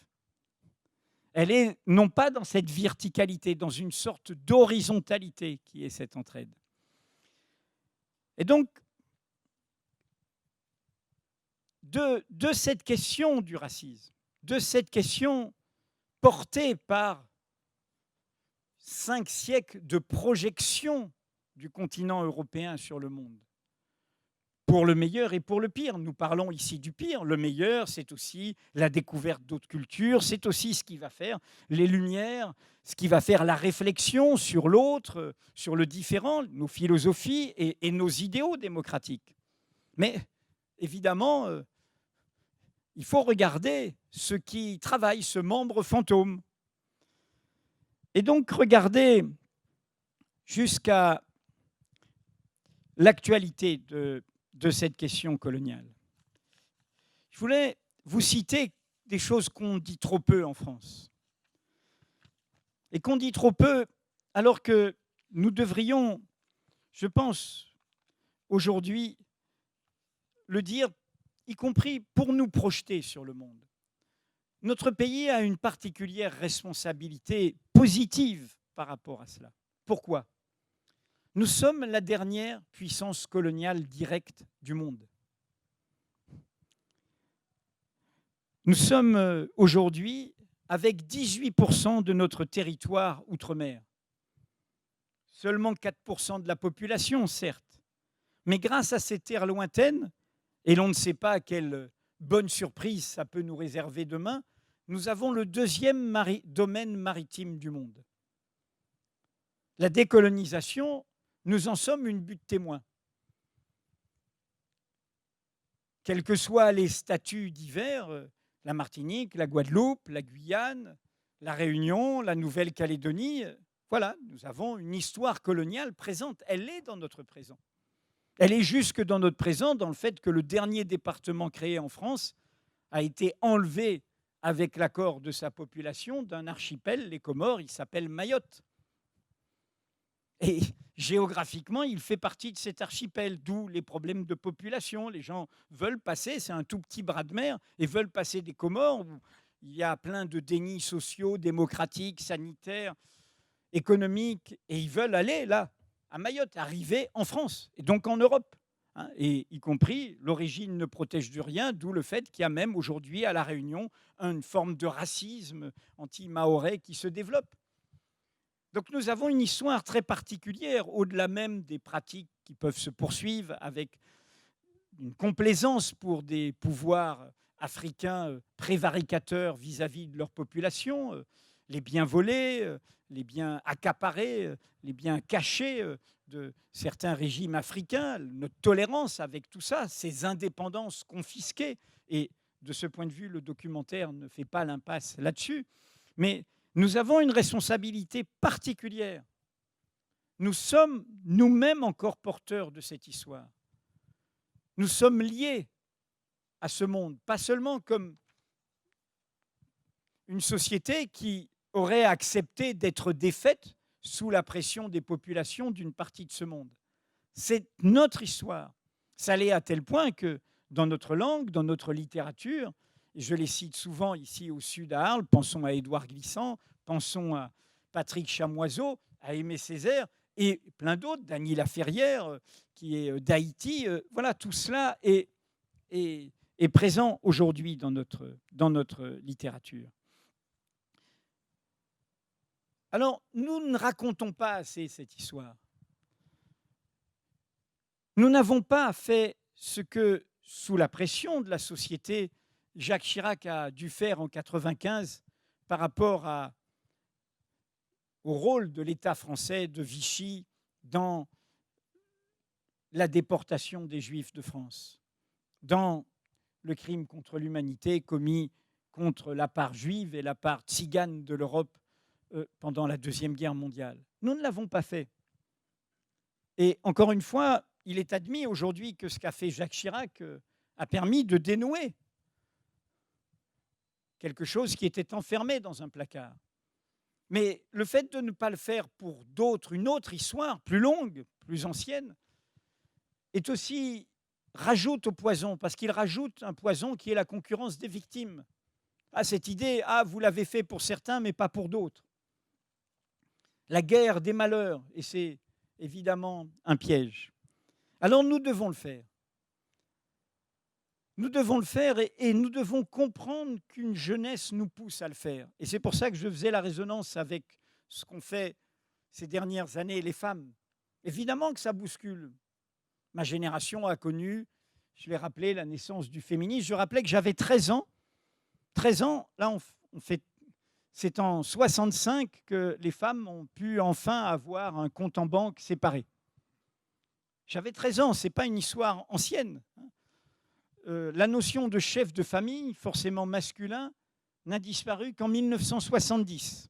S1: Elle est non pas dans cette verticalité, dans une sorte d'horizontalité qui est cette entraide. Et donc, de cette question du racisme, de cette question portée par 5 siècles de projection du continent européen sur le monde, pour le meilleur et pour le pire. Nous parlons ici du pire. Le meilleur, c'est aussi la découverte d'autres cultures, c'est aussi ce qui va faire les lumières, ce qui va faire la réflexion sur l'autre, sur le différent, nos philosophies et nos idéaux démocratiques. Mais évidemment, il faut regarder ce qui travaille, ce membre fantôme. Et donc, regarder jusqu'à l'actualité de cette question coloniale. Je voulais vous citer des choses qu'on dit trop peu en France. Et qu'on dit trop peu alors que nous devrions, je pense, aujourd'hui, le dire, y compris pour nous projeter sur le monde. Notre pays a une particulière responsabilité positive par rapport à cela. Pourquoi ? Nous sommes la dernière puissance coloniale directe du monde. Nous sommes aujourd'hui avec 18% de notre territoire outre-mer. Seulement 4% de la population, certes. Mais grâce à ces terres lointaines, et l'on ne sait pas quelle bonne surprise ça peut nous réserver demain, nous avons le deuxième domaine maritime du monde. La décolonisation, nous en sommes une butte témoin. Quels que soient les statuts divers, la Martinique, la Guadeloupe, la Guyane, la Réunion, la Nouvelle-Calédonie, voilà, nous avons une histoire coloniale présente. Elle est dans notre présent. Elle est jusque dans notre présent, dans le fait que le dernier département créé en France a été enlevé avec l'accord de sa population d'un archipel, les Comores, il s'appelle Mayotte. Et géographiquement, il fait partie de cet archipel, d'où les problèmes de population. Les gens veulent passer, c'est un tout petit bras de mer, et veulent passer des Comores où il y a plein de dénis sociaux, démocratiques, sanitaires, économiques, et ils veulent aller là, à Mayotte, arriver en France, et donc en Europe. Et y compris, l'origine ne protège de rien, d'où le fait qu'il y a même aujourd'hui à La Réunion une forme de racisme anti-mahorais qui se développe. Donc nous avons une histoire très particulière, au-delà même des pratiques qui peuvent se poursuivre avec une complaisance pour des pouvoirs africains prévaricateurs vis-à-vis de leur population, les biens volés, les biens accaparés, les biens cachés de certains régimes africains, notre tolérance avec tout ça, ces indépendances confisquées. Et de ce point de vue, le documentaire ne fait pas l'impasse là-dessus. Mais nous avons une responsabilité particulière. nous sommes nous-mêmes encore porteurs de cette histoire. Nous sommes liés à ce monde, pas seulement comme une société qui aurait accepté d'être défaite sous la pression des populations d'une partie de ce monde. C'est notre histoire. Ça l'est à tel point que dans notre langue, dans notre littérature, et je les cite souvent ici au sud à Arles, pensons à Édouard Glissant, pensons à Patrick Chamoiseau, à Aimé Césaire et plein d'autres, Dany Laferrière qui est d'Haïti. Voilà, tout cela est présent aujourd'hui dans notre littérature. Alors, nous ne racontons pas assez cette histoire. Nous n'avons pas fait ce que, sous la pression de la société, Jacques Chirac a dû faire en 1995 par rapport au rôle de l'État français, de Vichy, dans la déportation des Juifs de France, dans le crime contre l'humanité commis contre la part juive et la part tzigane de l'Europe pendant la Deuxième Guerre mondiale. Nous ne l'avons pas fait. Et encore une fois, il est admis aujourd'hui que ce qu'a fait Jacques Chirac a permis de dénouer quelque chose qui était enfermé dans un placard. Mais le fait de ne pas le faire pour d'autres, une autre histoire plus longue, plus ancienne, est aussi rajoute au poison, parce qu'il rajoute un poison qui est la concurrence des victimes. Ah, cette idée, vous l'avez fait pour certains, mais pas pour d'autres. La guerre des malheurs, et c'est évidemment un piège. Alors nous devons le faire. Nous devons le faire et nous devons comprendre qu'une jeunesse nous pousse à le faire. Et c'est pour ça que je faisais la résonance avec ce qu'ont fait ces dernières années les femmes. Évidemment que ça bouscule. Ma génération a connu, je l'ai rappelé, la naissance du féminisme. Je rappelais que j'avais 13 ans. 13 ans, là, c'est en 65 que les femmes ont pu enfin avoir un compte en banque séparé. J'avais 13 ans, ce n'est pas une histoire ancienne. La notion de chef de famille, forcément masculin, n'a disparu qu'en 1970.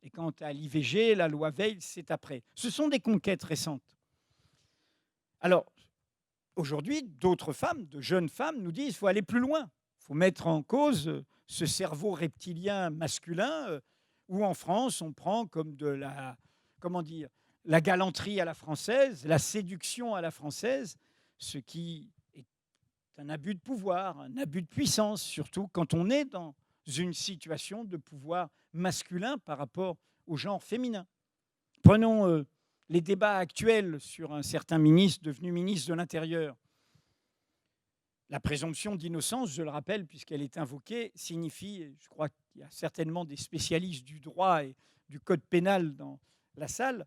S1: Et quant à l'IVG, la loi Veil, c'est après. Ce sont des conquêtes récentes. Alors, aujourd'hui, d'autres femmes, de jeunes femmes, nous disent qu'il faut aller plus loin. Il faut mettre en cause ce cerveau reptilien masculin où, en France, on prend comme de la, la galanterie à la française, la séduction à la française, ce qui est un abus de pouvoir, un abus de puissance, surtout quand on est dans une situation de pouvoir masculin par rapport au genre féminin. Prenons les débats actuels sur un certain ministre devenu ministre de l'Intérieur. La présomption d'innocence, je le rappelle, puisqu'elle est invoquée, signifie, je crois qu'il y a certainement des spécialistes du droit et du code pénal dans la salle,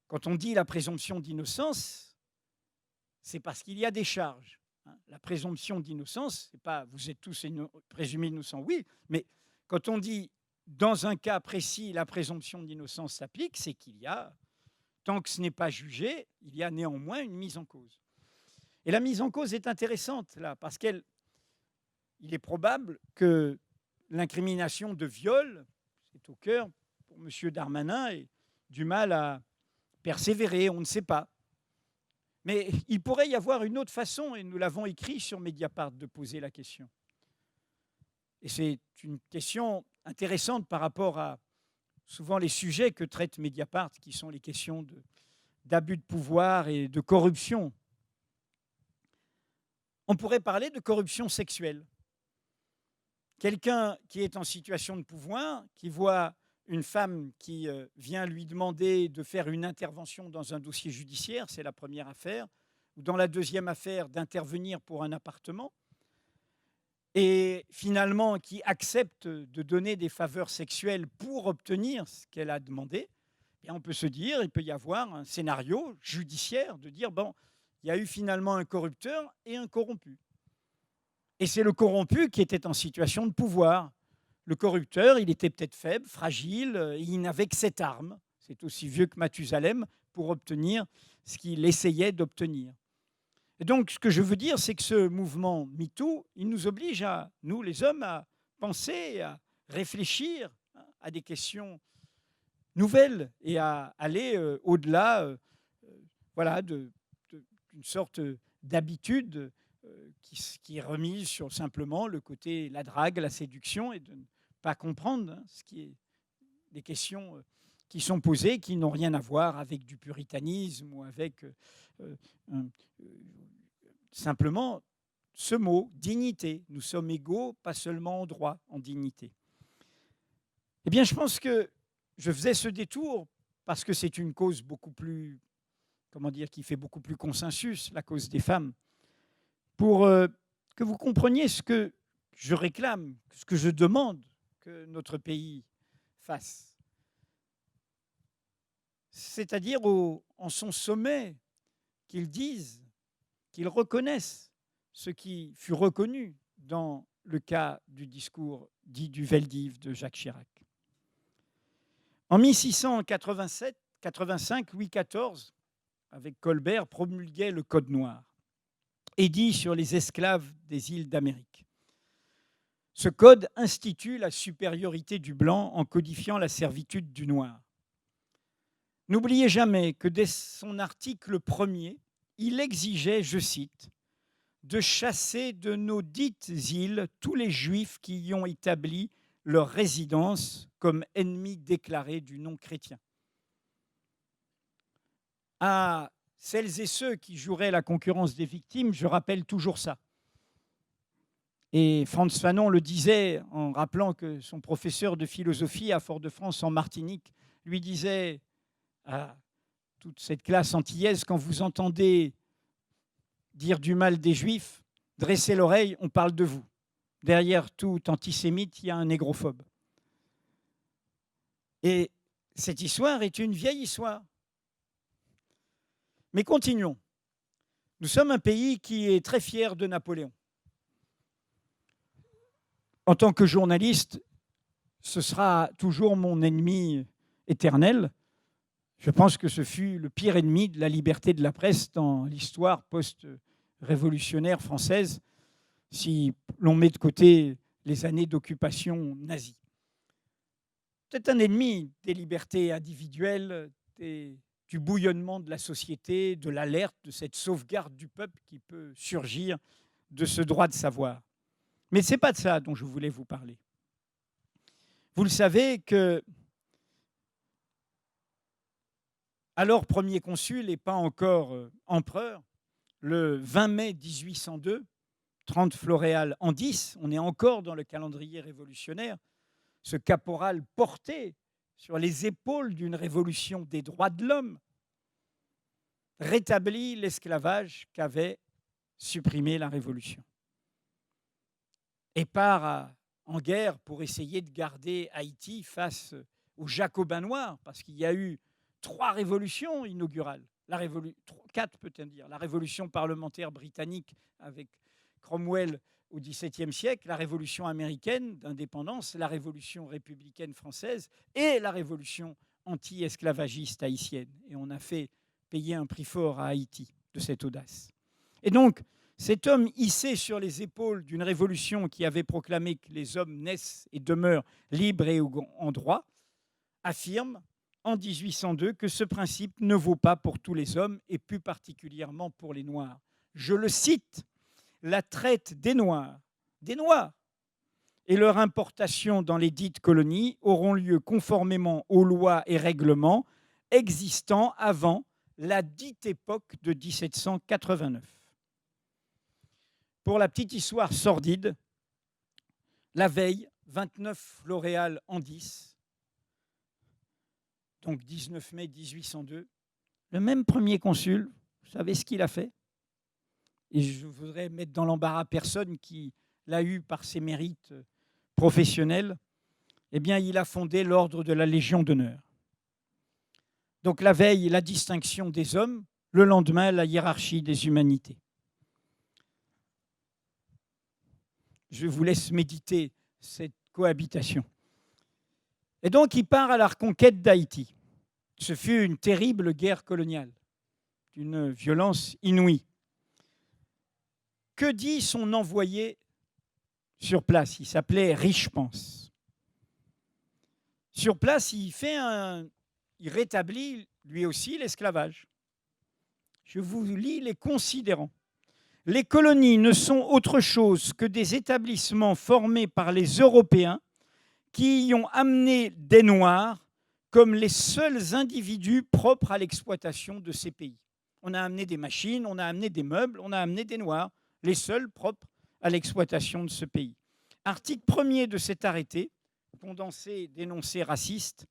S1: quand on dit la présomption d'innocence, c'est parce qu'il y a des charges. La présomption d'innocence, c'est pas vous êtes tous présumés innocents, oui, mais quand on dit dans un cas précis la présomption d'innocence s'applique, c'est qu'il y a, tant que ce n'est pas jugé, il y a néanmoins une mise en cause. Et la mise en cause est intéressante là, parce qu'il est probable que l'incrimination de viol, c'est au cœur pour M. Darmanin, ait du mal à persévérer, on ne sait pas. Mais il pourrait y avoir une autre façon, et nous l'avons écrit sur Mediapart, de poser la question. Et c'est une question intéressante par rapport à souvent les sujets que traite Mediapart, qui sont les questions d'abus de pouvoir et de corruption. On pourrait parler de corruption sexuelle. Quelqu'un qui est en situation de pouvoir, qui voit une femme qui vient lui demander de faire une intervention dans un dossier judiciaire, c'est la première affaire, ou dans la deuxième affaire, d'intervenir pour un appartement, et finalement qui accepte de donner des faveurs sexuelles pour obtenir ce qu'elle a demandé, et on peut se dire, il peut y avoir un scénario judiciaire de dire, bon, il y a eu finalement un corrupteur et un corrompu. Et c'est le corrompu qui était en situation de pouvoir. Le corrupteur, il était peut-être faible, fragile, il n'avait que cette arme, c'est aussi vieux que Mathusalem, pour obtenir ce qu'il essayait d'obtenir. Et donc, ce que je veux dire, c'est que ce mouvement MeToo, il nous oblige, nous les hommes, à penser, à réfléchir à des questions nouvelle et à aller au-delà voilà, d'une sorte d'habitude qui est remise sur simplement le côté, la drague, la séduction, et de ne pas comprendre ce qui est des questions qui sont posées, qui n'ont rien à voir avec du puritanisme ou avec euh, un- euh, simplement ce mot, dignité. Nous sommes égaux, pas seulement en droit, en dignité. Eh bien, je pense que je faisais ce détour parce que c'est une cause beaucoup plus, comment dire, qui fait beaucoup plus consensus, la cause des femmes, pour que vous compreniez ce que je réclame, ce que je demande que notre pays fasse. C'est-à-dire en son sommet, qu'ils disent, qu'ils reconnaissent ce qui fut reconnu dans le cas du discours dit du Veldiv de Jacques Chirac. En 1685, Louis XIV, avec Colbert, promulguait le Code noir, édit sur les esclaves des îles d'Amérique. Ce code institue la supériorité du blanc en codifiant la servitude du noir. N'oubliez jamais que dès son article 1er, il exigeait, je cite, de chasser de nos dites îles tous les Juifs qui y ont établi leur résidence comme ennemis déclarés du nom chrétien. À celles et ceux qui joueraient la concurrence des victimes, je rappelle toujours ça. Et Frantz Fanon le disait en rappelant que son professeur de philosophie à Fort-de-France en Martinique lui disait à toute cette classe antillaise, quand vous entendez dire du mal des Juifs, dressez l'oreille, on parle de vous. Derrière tout antisémite, il y a un négrophobe. Et cette histoire est une vieille histoire. Mais continuons. Nous sommes un pays qui est très fier de Napoléon. En tant que journaliste, ce sera toujours mon ennemi éternel. Je pense que ce fut le pire ennemi de la liberté de la presse dans l'histoire post-révolutionnaire française, si l'on met de côté les années d'occupation nazie. C'est un ennemi des libertés individuelles, du bouillonnement de la société, de l'alerte, de cette sauvegarde du peuple qui peut surgir de ce droit de savoir. Mais ce n'est pas de ça dont je voulais vous parler. Vous le savez que, alors premier consul et pas encore empereur, le 20 mai 1802, 30 Floréal en 10, on est encore dans le calendrier révolutionnaire, ce caporal porté sur les épaules d'une révolution des droits de l'homme, rétablit l'esclavage qu'avait supprimé la Révolution. Et part en guerre pour essayer de garder Haïti face aux Jacobins noirs, parce qu'il y a eu 3 révolutions inaugurales, 4 peut-on dire, la révolution parlementaire britannique avec Cromwell au XVIIe siècle, la révolution américaine d'indépendance, la révolution républicaine française et la révolution anti-esclavagiste haïtienne. Et on a fait payer un prix fort à Haïti de cette audace. Et donc, cet homme hissé sur les épaules d'une révolution qui avait proclamé que les hommes naissent et demeurent libres et en droit, affirme en 1802 que ce principe ne vaut pas pour tous les hommes et plus particulièrement pour les Noirs. Je le cite, « La traite des Noirs et leur importation dans les dites colonies auront lieu conformément aux lois et règlements existant avant la dite époque de 1789. » Pour la petite histoire sordide, la veille, 29 Floréal en 10, donc 19 mai 1802, le même premier consul, vous savez ce qu'il a fait? Et je voudrais mettre dans l'embarras personne qui l'a eu par ses mérites professionnels. Eh bien, il a fondé l'ordre de la Légion d'honneur. Donc la veille, la distinction des hommes, le lendemain, la hiérarchie des humanités. Je vous laisse méditer cette cohabitation. Et donc, il part à la reconquête d'Haïti. Ce fut une terrible guerre coloniale, d'une violence inouïe. Que dit son envoyé sur place? Il s'appelait Richepens. Sur place, il fait un il rétablit lui aussi l'esclavage. Je vous lis les considérants. Les colonies ne sont autre chose que des établissements formés par les Européens qui y ont amené des Noirs comme les seuls individus propres à l'exploitation de ces pays. On a amené des machines, on a amené des meubles, on a amené des Noirs, les seuls propres à l'exploitation de ce pays. Article 1er de cet arrêté, condensé d'énoncés racistes,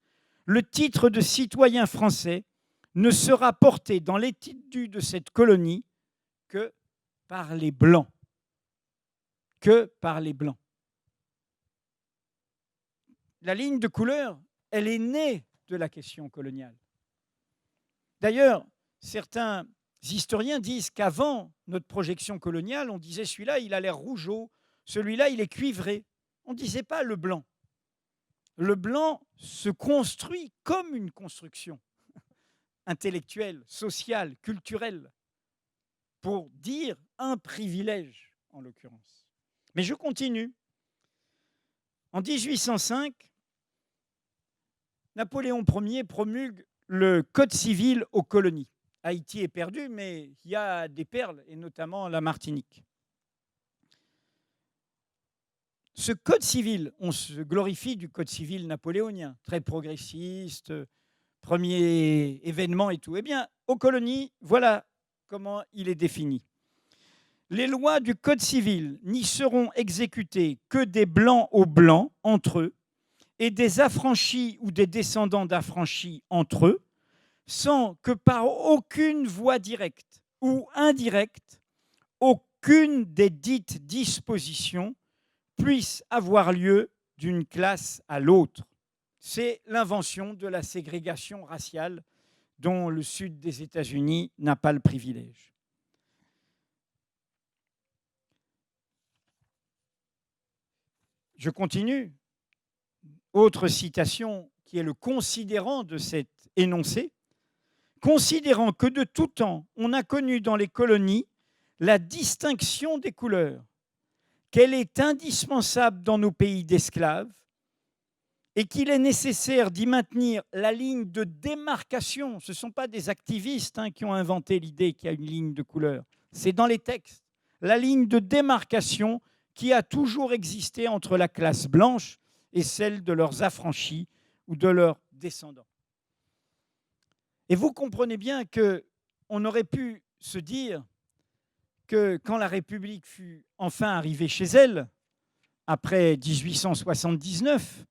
S1: le titre de citoyen français ne sera porté dans l'étendue de cette colonie que par les Blancs. Que par les Blancs. La ligne de couleur, elle est née de la question coloniale. D'ailleurs, certains historiens disent qu'avant notre projection coloniale, on disait celui-là, il a l'air rougeau, celui-là, il est cuivré. On ne disait pas le blanc. Le blanc se construit comme une construction intellectuelle, sociale, culturelle, pour dire un privilège, en l'occurrence. Mais je continue. En 1805, Napoléon Ier promulgue le Code civil aux colonies. Haïti est perdu, mais il y a des perles, et notamment la Martinique. Ce Code civil, on se glorifie du Code civil napoléonien, très progressiste, premier événement et tout. Eh bien, aux colonies, voilà comment il est défini. Les lois du Code civil n'y seront exécutées que des blancs aux blancs entre eux et des affranchis ou des descendants d'affranchis entre eux, sans que par aucune voie directe ou indirecte, aucune des dites dispositions puisse avoir lieu d'une classe à l'autre. C'est l'invention de la ségrégation raciale dont le sud des États-Unis n'a pas le privilège. Je continue. Autre citation qui est le considérant de cet énoncé. Considérant que de tout temps, on a connu dans les colonies la distinction des couleurs, qu'elle est indispensable dans nos pays d'esclaves et qu'il est nécessaire d'y maintenir la ligne de démarcation. Ce ne sont pas des activistes qui ont inventé l'idée qu'il y a une ligne de couleur. C'est dans les textes. La ligne de démarcation qui a toujours existé entre la classe blanche et celle de leurs affranchis ou de leurs descendants. Et vous comprenez bien qu'on aurait pu se dire que quand la République fut enfin arrivée chez elle, après 1879,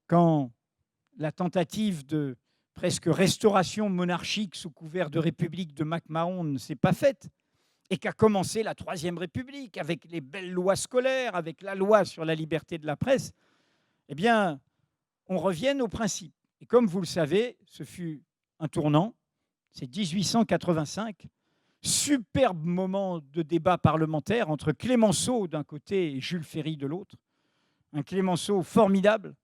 S1: quand la tentative de presque restauration monarchique sous couvert de République de MacMahon ne s'est pas faite, et qu'a commencé la Troisième République avec les belles lois scolaires, avec la loi sur la liberté de la presse, eh bien, on revienne au principe. Et comme vous le savez, ce fut un tournant, c'est 1885, superbe moment de débat parlementaire entre Clemenceau d'un côté et Jules Ferry de l'autre. Un Clemenceau formidable,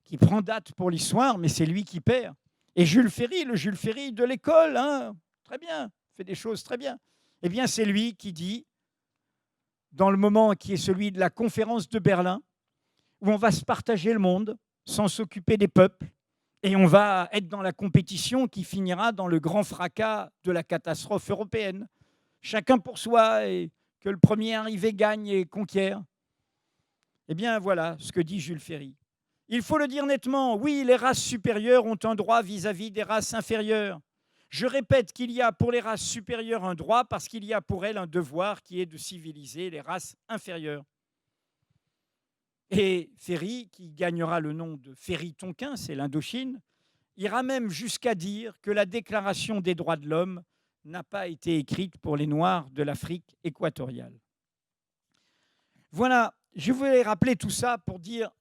S1: qui prend date pour l'histoire, mais c'est lui qui perd. Et Jules Ferry, le Jules Ferry de l'école, très bien, fait des choses très bien. Eh bien, c'est lui qui dit, dans le moment qui est celui de la conférence de Berlin, où on va se partager le monde sans s'occuper des peuples, et on va être dans la compétition qui finira dans le grand fracas de la catastrophe européenne. Chacun pour soi, et que le premier arrivé gagne et conquiert. Eh bien, voilà ce que dit Jules Ferry. Il faut le dire nettement, oui, les races supérieures ont un droit vis-à-vis des races inférieures. Je répète qu'il y a pour les races supérieures un droit parce qu'il y a pour elles un devoir qui est de civiliser les races inférieures. Et Ferry, qui gagnera le nom de Ferry-Tonquin, c'est l'Indochine, ira même jusqu'à dire que la Déclaration des droits de l'homme n'a pas été écrite pour les Noirs de l'Afrique équatoriale. Voilà, je voulais rappeler tout ça pour dire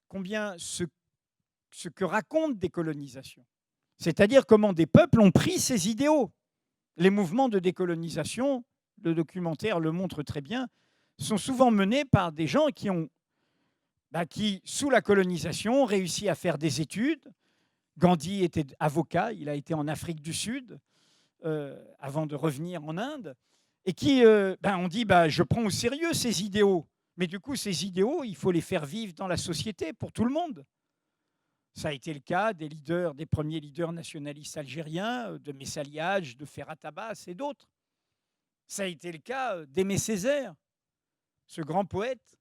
S1: combien ce que raconte décolonisation, c'est-à-dire comment des peuples ont pris ces idéaux. Les mouvements de décolonisation, le documentaire le montre très bien, sont souvent menés par des gens qui, sous la colonisation, ont réussi à faire des études. Gandhi était avocat, il a été en Afrique du Sud avant de revenir en Inde, et qui on dit je prends au sérieux ces idéaux, mais du coup ces idéaux, il faut les faire vivre dans la société pour tout le monde. Ça a été le cas des premiers leaders nationalistes algériens, de Messali Hadj, de Ferhat Abbas et d'autres. Ça a été le cas d'Aimé Césaire, ce grand poète,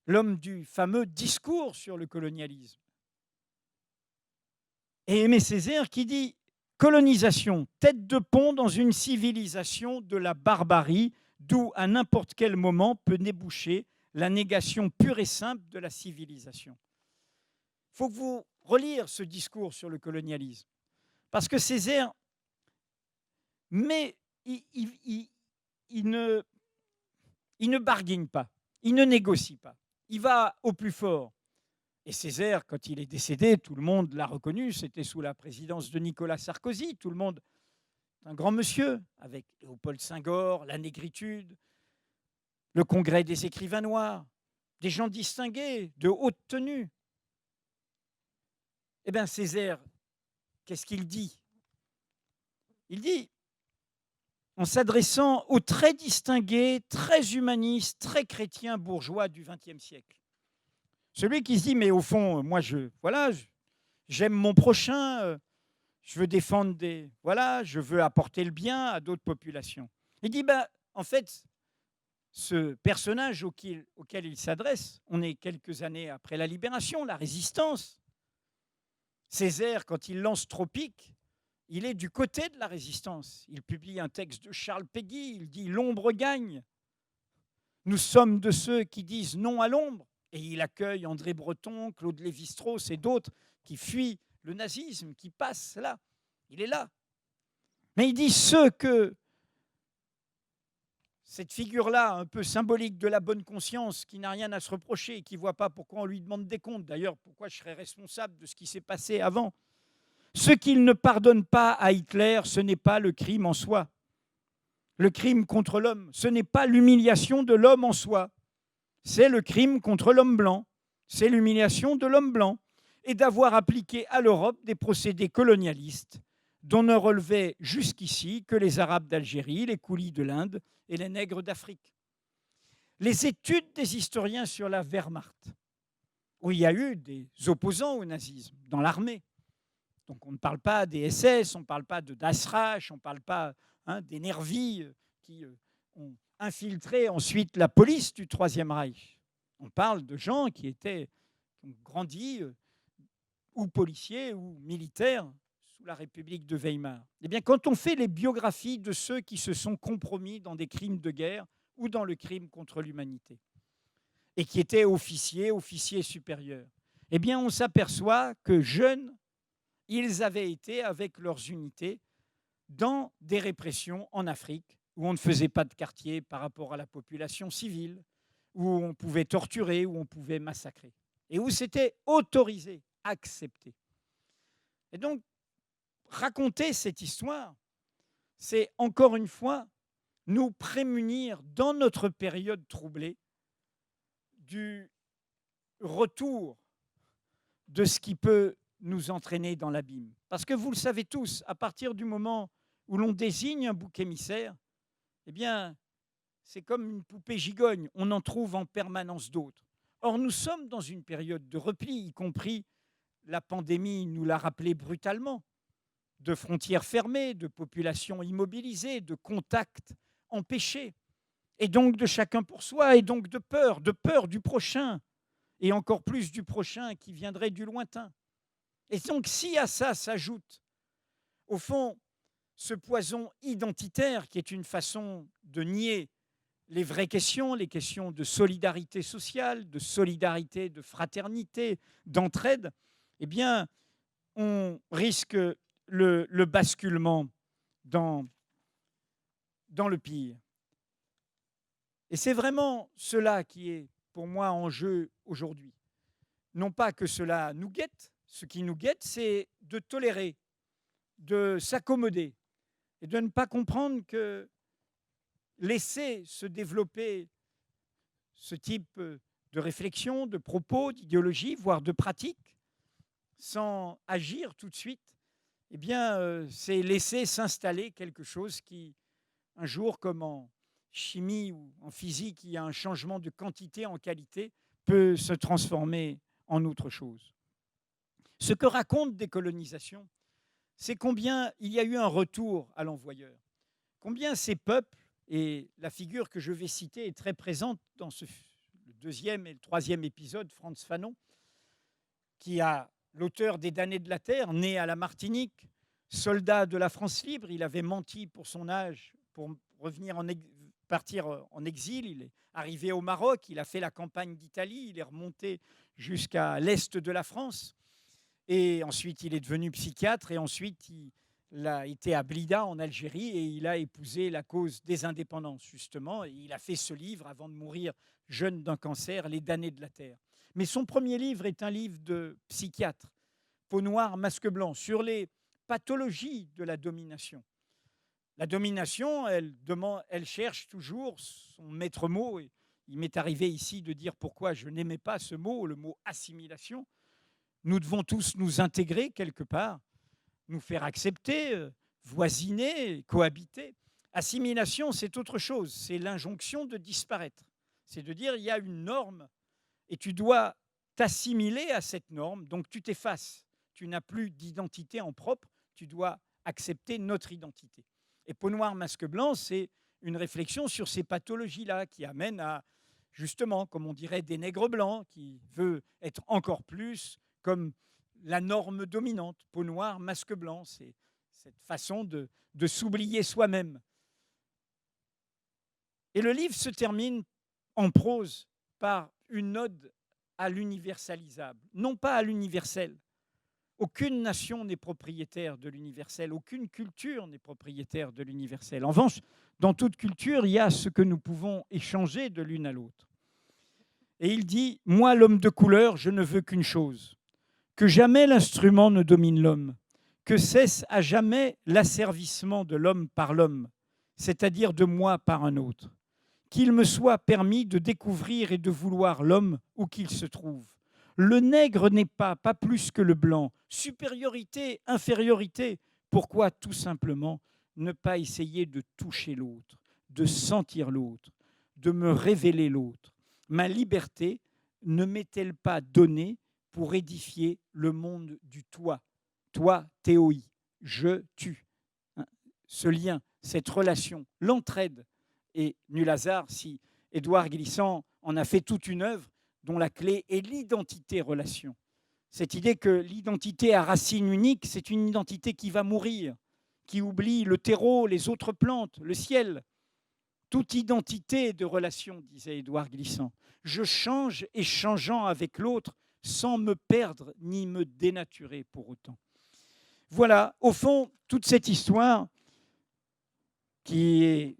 S1: l'homme du fameux discours sur le colonialisme. Et Aimé Césaire qui dit « Colonisation, tête de pont dans une civilisation de la barbarie, d'où à n'importe quel moment peut déboucher la négation pure et simple de la civilisation. » Il faut que vous relire ce discours sur le colonialisme, parce que Césaire, mais il ne barguine pas, il ne négocie pas, il va au plus fort. Et Césaire, quand il est décédé, tout le monde l'a reconnu, c'était sous la présidence de Nicolas Sarkozy, tout le monde, un grand monsieur, avec Léopold Senghor, la négritude, le congrès des écrivains noirs, des gens distingués, de haute tenue. Eh bien, Césaire, qu'est-ce qu'il dit? Il dit, en s'adressant aux très distingués, très humanistes, très chrétiens bourgeois du XXe siècle, celui qui se dit, mais au fond, moi, j'aime mon prochain, je veux défendre je veux apporter le bien à d'autres populations. Il dit, en fait, ce personnage auquel il s'adresse, on est quelques années après la libération, la résistance. Césaire, quand il lance Tropique, il est du côté de la résistance. Il publie un texte de Charles Péguy, il dit « L'ombre gagne ». Nous sommes de ceux qui disent non à l'ombre. Et il accueille André Breton, Claude Lévi-Strauss et d'autres qui fuient le nazisme, qui passent là. Il est là. Mais il dit ceux que cette figure-là, un peu symbolique de la bonne conscience, qui n'a rien à se reprocher et qui ne voit pas pourquoi on lui demande des comptes, d'ailleurs, pourquoi je serais responsable de ce qui s'est passé avant. Ce qu'il ne pardonne pas à Hitler, ce n'est pas le crime en soi. Le crime contre l'homme, ce n'est pas l'humiliation de l'homme en soi. C'est le crime contre l'homme blanc. C'est l'humiliation de l'homme blanc. Et d'avoir appliqué à l'Europe des procédés colonialistes dont ne relevaient jusqu'ici que les Arabes d'Algérie, les Koulis de l'Inde et les nègres d'Afrique. Les études des historiens sur la Wehrmacht, où il y a eu des opposants au nazisme dans l'armée, donc on ne parle pas des SS, on ne parle pas de Das Reich, on ne parle pas des nervis qui ont infiltré ensuite la police du Troisième Reich. On parle de gens qui ont grandi ou policiers ou militaires sous la République de Weimar. Eh bien, quand on fait les biographies de ceux qui se sont compromis dans des crimes de guerre ou dans le crime contre l'humanité, et qui étaient officiers supérieurs, eh bien, on s'aperçoit que jeunes, ils avaient été avec leurs unités dans des répressions en Afrique où on ne faisait pas de quartier par rapport à la population civile, où on pouvait torturer, où on pouvait massacrer, et où c'était autorisé, accepté. Et donc, raconter cette histoire, c'est encore une fois nous prémunir dans notre période troublée du retour de ce qui peut nous entraîner dans l'abîme. Parce que vous le savez tous, à partir du moment où l'on désigne un bouc émissaire, eh bien, c'est comme une poupée gigogne, on en trouve en permanence d'autres. Or, nous sommes dans une période de repli, y compris la pandémie nous l'a rappelé brutalement, de frontières fermées, de populations immobilisées, de contacts empêchés, et donc de chacun pour soi, et donc de peur du prochain, et encore plus du prochain qui viendrait du lointain. Et donc, si à ça s'ajoute, au fond, ce poison identitaire qui est une façon de nier les vraies questions, les questions de solidarité sociale, de solidarité, de fraternité, d'entraide, eh bien, on risque le basculement dans le pire. Et c'est vraiment cela qui est, pour moi, en jeu aujourd'hui. Non pas que cela nous guette, ce qui nous guette, c'est de tolérer, de s'accommoder et de ne pas comprendre que laisser se développer ce type de réflexion, de propos, d'idéologie, voire de pratique, sans agir tout de suite, eh bien, c'est laisser s'installer quelque chose qui, un jour, comme en chimie ou en physique, il y a un changement de quantité en qualité, peut se transformer en autre chose. Ce que raconte Décolonisation, c'est combien il y a eu un retour à l'envoyeur, combien ces peuples, et la figure que je vais citer est très présente dans le deuxième et le troisième épisode, Frantz Fanon, qui a l'auteur des Damnés de la Terre, né à la Martinique, soldat de la France libre. Il avait menti pour son âge pour partir en exil. Il est arrivé au Maroc, il a fait la campagne d'Italie, il est remonté jusqu'à l'est de la France. Et ensuite, il est devenu psychiatre et ensuite, il a été à Blida en Algérie et il a épousé la cause des indépendances, justement. Et il a fait ce livre avant de mourir jeune d'un cancer, Les Damnés de la Terre. Mais son premier livre est un livre de psychiatre, Peau noire, masque blanc, sur les pathologies de la domination. La domination, elle cherche toujours son maître mot. Et il m'est arrivé ici de dire pourquoi je n'aimais pas ce mot, le mot assimilation. Nous devons tous nous intégrer quelque part, nous faire accepter, voisiner, cohabiter. Assimilation, c'est autre chose, c'est l'injonction de disparaître. C'est de dire, il y a une norme et tu dois t'assimiler à cette norme, donc tu t'effaces. Tu n'as plus d'identité en propre, tu dois accepter notre identité. Et Peau noire, masque blanc, c'est une réflexion sur ces pathologies-là qui amènent à, justement, comme on dirait, des nègres blancs, qui veut être encore plus comme la norme dominante. Peau noire, masque blanc, c'est cette façon de s'oublier soi-même. Et le livre se termine en prose par une ode à l'universalisable, non pas à l'universel. Aucune nation n'est propriétaire de l'universel, aucune culture n'est propriétaire de l'universel. En revanche, dans toute culture, il y a ce que nous pouvons échanger de l'une à l'autre. Et il dit « Moi, l'homme de couleur, je ne veux qu'une chose, que jamais l'instrument ne domine l'homme, que cesse à jamais l'asservissement de l'homme par l'homme, c'est-à-dire de moi par un autre. Qu'il me soit permis de découvrir et de vouloir l'homme où qu'il se trouve. Le nègre n'est pas plus que le blanc. Supériorité, infériorité. Pourquoi tout simplement ne pas essayer de toucher l'autre, de sentir l'autre, de me révéler l'autre? Ma liberté ne m'est-elle pas donnée pour édifier le monde du toi? Toi, théoi, je, tu. Ce lien, cette relation, l'entraide. Et nul hasard si Édouard Glissant en a fait toute une œuvre dont la clé est l'identité-relation. Cette idée que l'identité à racine unique, c'est une identité qui va mourir, qui oublie le terreau, les autres plantes, le ciel. Toute identité de relation, disait Édouard Glissant. Je change et changeant avec l'autre sans me perdre ni me dénaturer pour autant. Voilà, au fond, toute cette histoire qui est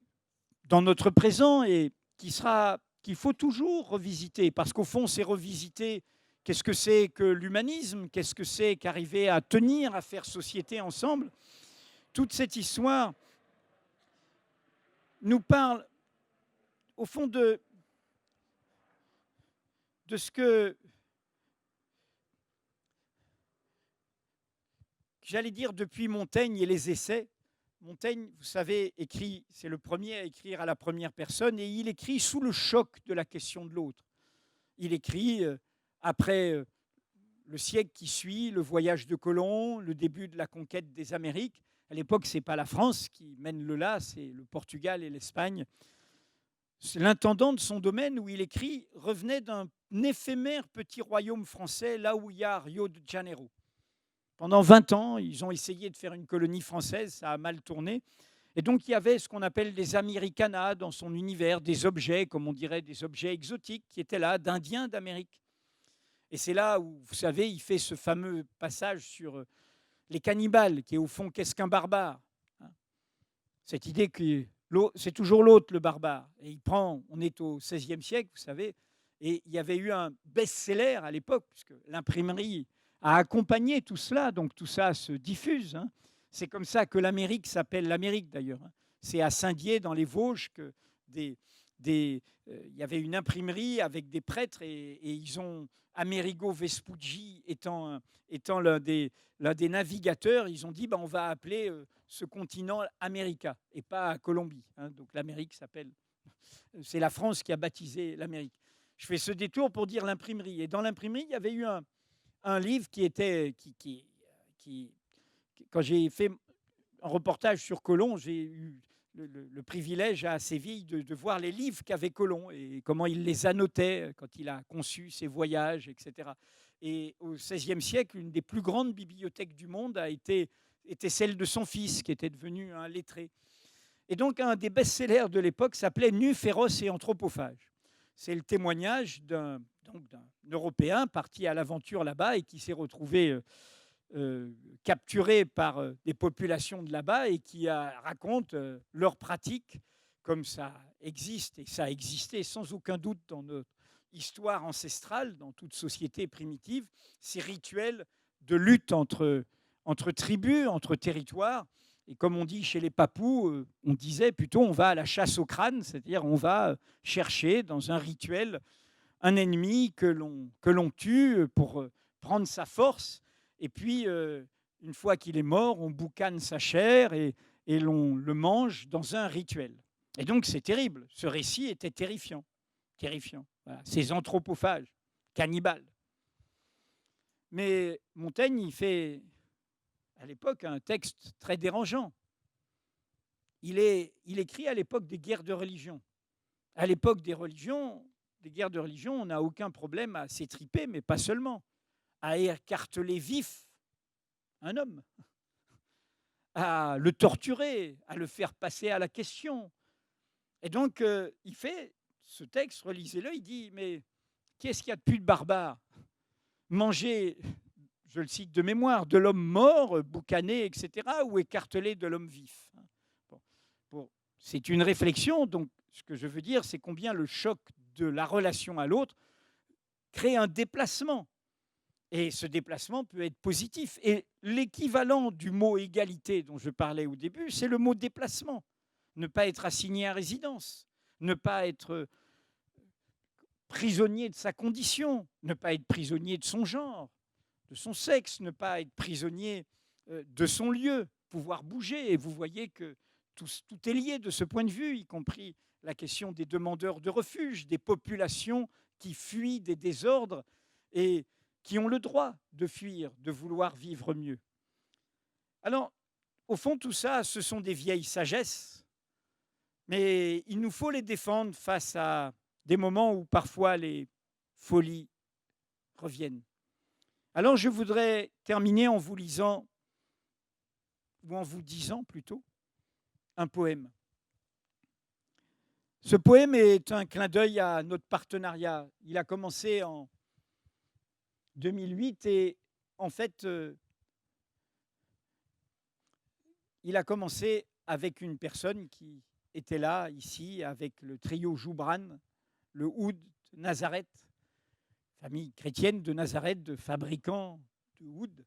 S1: dans notre présent et qu'il faut toujours revisiter, parce qu'au fond, c'est revisiter qu'est-ce que c'est que l'humanisme, qu'est-ce que c'est qu'arriver à tenir, à faire société ensemble. Toute cette histoire nous parle, au fond, de ce que, j'allais dire, depuis Montaigne et les essais. Montaigne, vous savez, écrit, c'est le premier à écrire à la première personne, et il écrit sous le choc de la question de l'autre. Il écrit après le siècle qui suit, le voyage de Colomb, le début de la conquête des Amériques. À l'époque, ce n'est pas la France qui mène le là, c'est le Portugal et l'Espagne. L'intendant de son domaine, où il écrit, revenait d'un éphémère petit royaume français, là où il y a Rio de Janeiro. Pendant 20 ans, ils ont essayé de faire une colonie française, ça a mal tourné. Et donc, il y avait ce qu'on appelle des Americanas dans son univers, des objets, comme on dirait, des objets exotiques qui étaient là, d'Indiens d'Amérique. Et c'est là où, vous savez, il fait ce fameux passage sur les cannibales, qui est au fond, qu'est-ce qu'un barbare? Cette idée que c'est toujours l'autre, le barbare. Et il prend, on est au XVIe siècle, vous savez, et il y avait eu un best-seller à l'époque, puisque l'imprimerie a accompagné tout cela, donc tout ça se diffuse. C'est comme ça que l'Amérique s'appelle l'Amérique, d'ailleurs. C'est à Saint-Dié, dans les Vosges, que il y avait une imprimerie avec des prêtres et ils ont, Amerigo Vespucci étant l'un des navigateurs, ils ont dit on va appeler ce continent America et pas Colombie. Donc l'Amérique s'appelle, c'est la France qui a baptisé l'Amérique. Je fais ce détour pour dire l'imprimerie. Et dans l'imprimerie, il y avait eu un livre quand j'ai fait un reportage sur Colomb, j'ai eu le privilège à Séville de voir les livres qu'avait Colomb et comment il les annotait quand il a conçu ses voyages, etc. Et au XVIe siècle, une des plus grandes bibliothèques du monde était celle de son fils, qui était devenu un lettré. Et donc, un des best-sellers de l'époque s'appelait Nu, féroce et anthropophage. C'est le témoignage d'un Européen parti à l'aventure là-bas et qui s'est retrouvé capturé par des populations de là-bas et qui raconte leurs pratiques, comme ça existe, et ça a existé sans aucun doute dans notre histoire ancestrale, dans toute société primitive, ces rituels de lutte entre tribus, entre territoires. Et comme on dit chez les Papous, on disait plutôt on va à la chasse au crâne, c'est-à-dire on va chercher dans un rituel un ennemi que l'on tue pour prendre sa force. Et puis, une fois qu'il est mort, on boucane sa chair et l'on le mange dans un rituel. Et donc, c'est terrible. Ce récit était terrifiant. Terrifiant. Voilà. Ces anthropophages, cannibales. Mais Montaigne, il fait, à l'époque, un texte très dérangeant. Il écrit à l'époque des guerres de religion. À l'époque des guerres de religion, on n'a aucun problème à s'étriper, mais pas seulement, à écarteler vif un homme, à le torturer, à le faire passer à la question. Et donc, il fait ce texte, relisez-le, il dit, mais qu'est-ce qu'il y a de plus de barbare ? Manger, je le cite de mémoire, de l'homme mort, boucané, etc., ou écarteler de l'homme vif. Bon, c'est une réflexion, donc ce que je veux dire, c'est combien le choc de la relation à l'autre crée un déplacement. Et ce déplacement peut être positif. Et l'équivalent du mot égalité dont je parlais au début, c'est le mot déplacement. Ne pas être assigné à résidence, ne pas être prisonnier de sa condition, ne pas être prisonnier de son genre, de son sexe, ne pas être prisonnier de son lieu, pouvoir bouger. Et vous voyez que tout est lié de ce point de vue, y compris la question des demandeurs de refuge, des populations qui fuient des désordres et qui ont le droit de fuir, de vouloir vivre mieux. Alors, au fond, tout ça, ce sont des vieilles sagesses, mais il nous faut les défendre face à des moments où parfois les folies reviennent. Alors, je voudrais terminer en vous lisant, ou en vous disant plutôt, un poème. Ce poème est un clin d'œil à notre partenariat. Il a commencé en 2008 et en fait, il a commencé avec une personne qui était là, ici, avec le trio Joubran, le Oud de Nazareth, famille chrétienne de Nazareth, de fabricants de oud.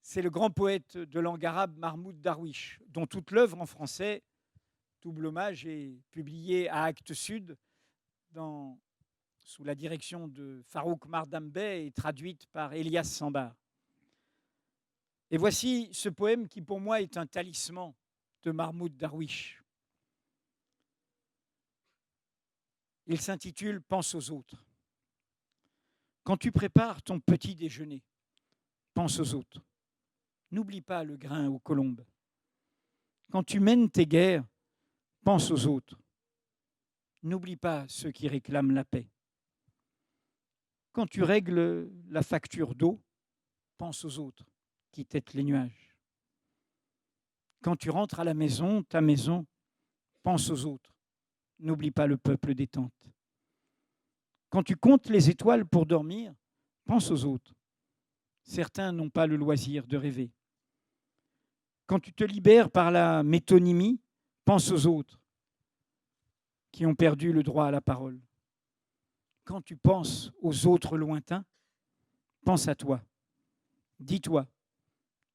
S1: C'est le grand poète de langue arabe Mahmoud Darwish, dont toute l'œuvre en français, Double hommage, est publiée à Actes Sud sous la direction de Farouk Mardambey et traduite par Elias Sambar. Et voici ce poème qui pour moi est un talisman de Mahmoud Darwish. Il s'intitule « Pense aux autres ». Quand tu prépares ton petit déjeuner, pense aux autres. N'oublie pas le grain aux colombes. Quand tu mènes tes guerres, pense aux autres. N'oublie pas ceux qui réclament la paix. Quand tu règles la facture d'eau, pense aux autres qui têtent les nuages. Quand tu rentres à la maison, ta maison, pense aux autres. N'oublie pas le peuple des tentes. Quand tu comptes les étoiles pour dormir, pense aux autres. Certains n'ont pas le loisir de rêver. Quand tu te libères par la métonymie, pense aux autres qui ont perdu le droit à la parole. Quand tu penses aux autres lointains, pense à toi. Dis-toi,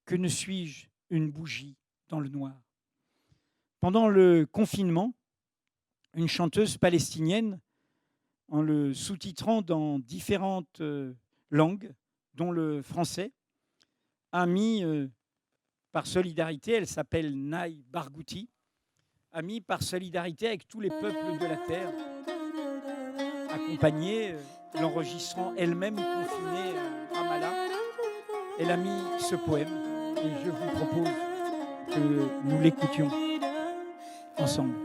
S1: que ne suis-je une bougie dans le noir? Pendant le confinement, une chanteuse palestinienne, en le sous-titrant dans différentes langues, dont le français, a mis par solidarité, elle s'appelle Naï Barghouti, a mis par solidarité avec tous les peuples de la terre, accompagnée l'enregistrant elle-même confinée à Ramallah. Elle a mis ce poème et je vous propose que nous l'écoutions ensemble.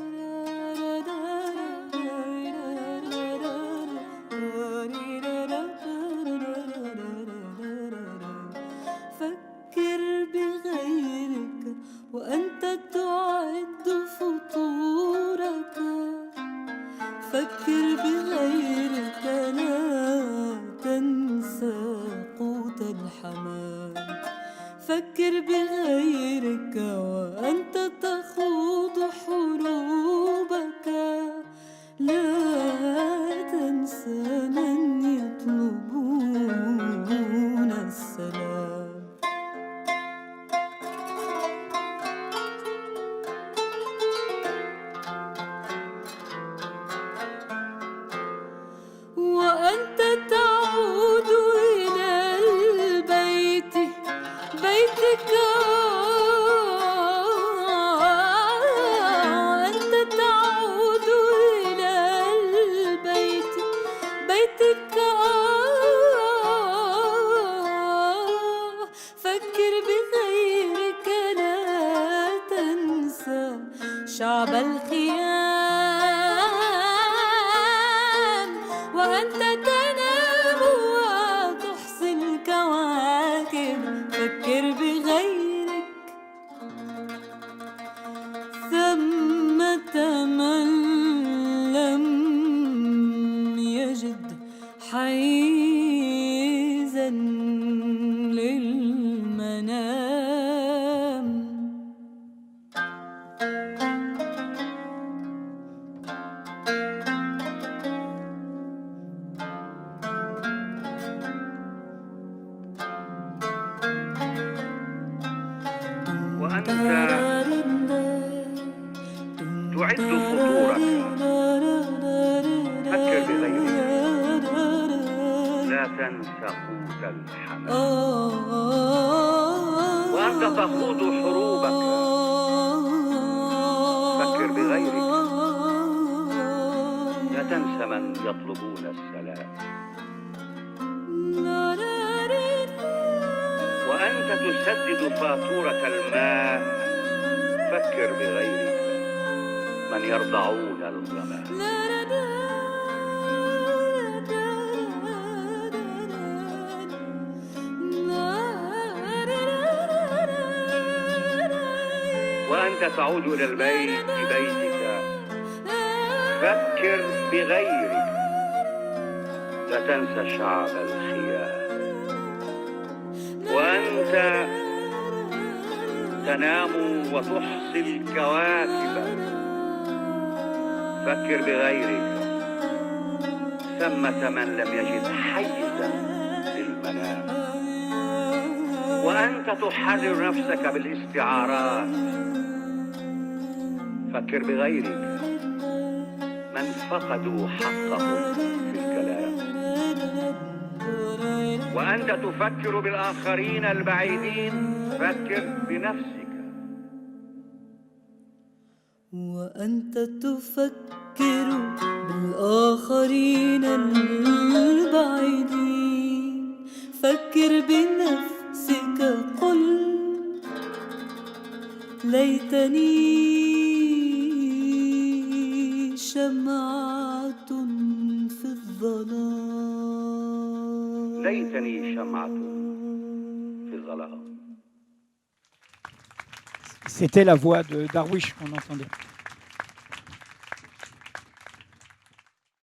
S2: فكر بغيرك وأنت تعد فطورك فكر بغيرك لا تنسى قوت الحمام فكر بغيرك وأنت تخوض حروبك لا تنسى من يطلبون السلام وأنت تعود إلى البيت بيتك وأنت تعود إلى البيت بيتك فكر بغيرك لا تنسى شعب الخيام وأنت تنام وتحصي الكواكب فكر بغيرك ثمة من لم يجد حيزا للمنام
S3: وأنت تعد فطورك فكر بغيرك لا تنسى قوت الحمام وأنت تخوض حروبك فكر بغيرك لا تنسى من يطلبون السلام وأنت تسدد فاتورة الماء فكر بغيرك من يرضعون الظمأ وأنت تعود إلى البيت بيتك فكر بغيرك لا تنسى شعب الخيام وأنت تنام وتحصي الكواكب فكر بغيرك ثمة من لم يجد حيزا للمنام وأنت تحرر نفسك بالاستعارات فكر بغيرك من فقدوا حقهم في الكلام وأنت تفكر بالآخرين البعيدين فكر بنفسك
S2: وأنت تفكر بالآخرين البعيدين فكر بنفسك قل ليتني شمعة في الظلام
S3: ليتني شمعة في الظلام.
S1: C'était la voix de Darwish qu'on entendait.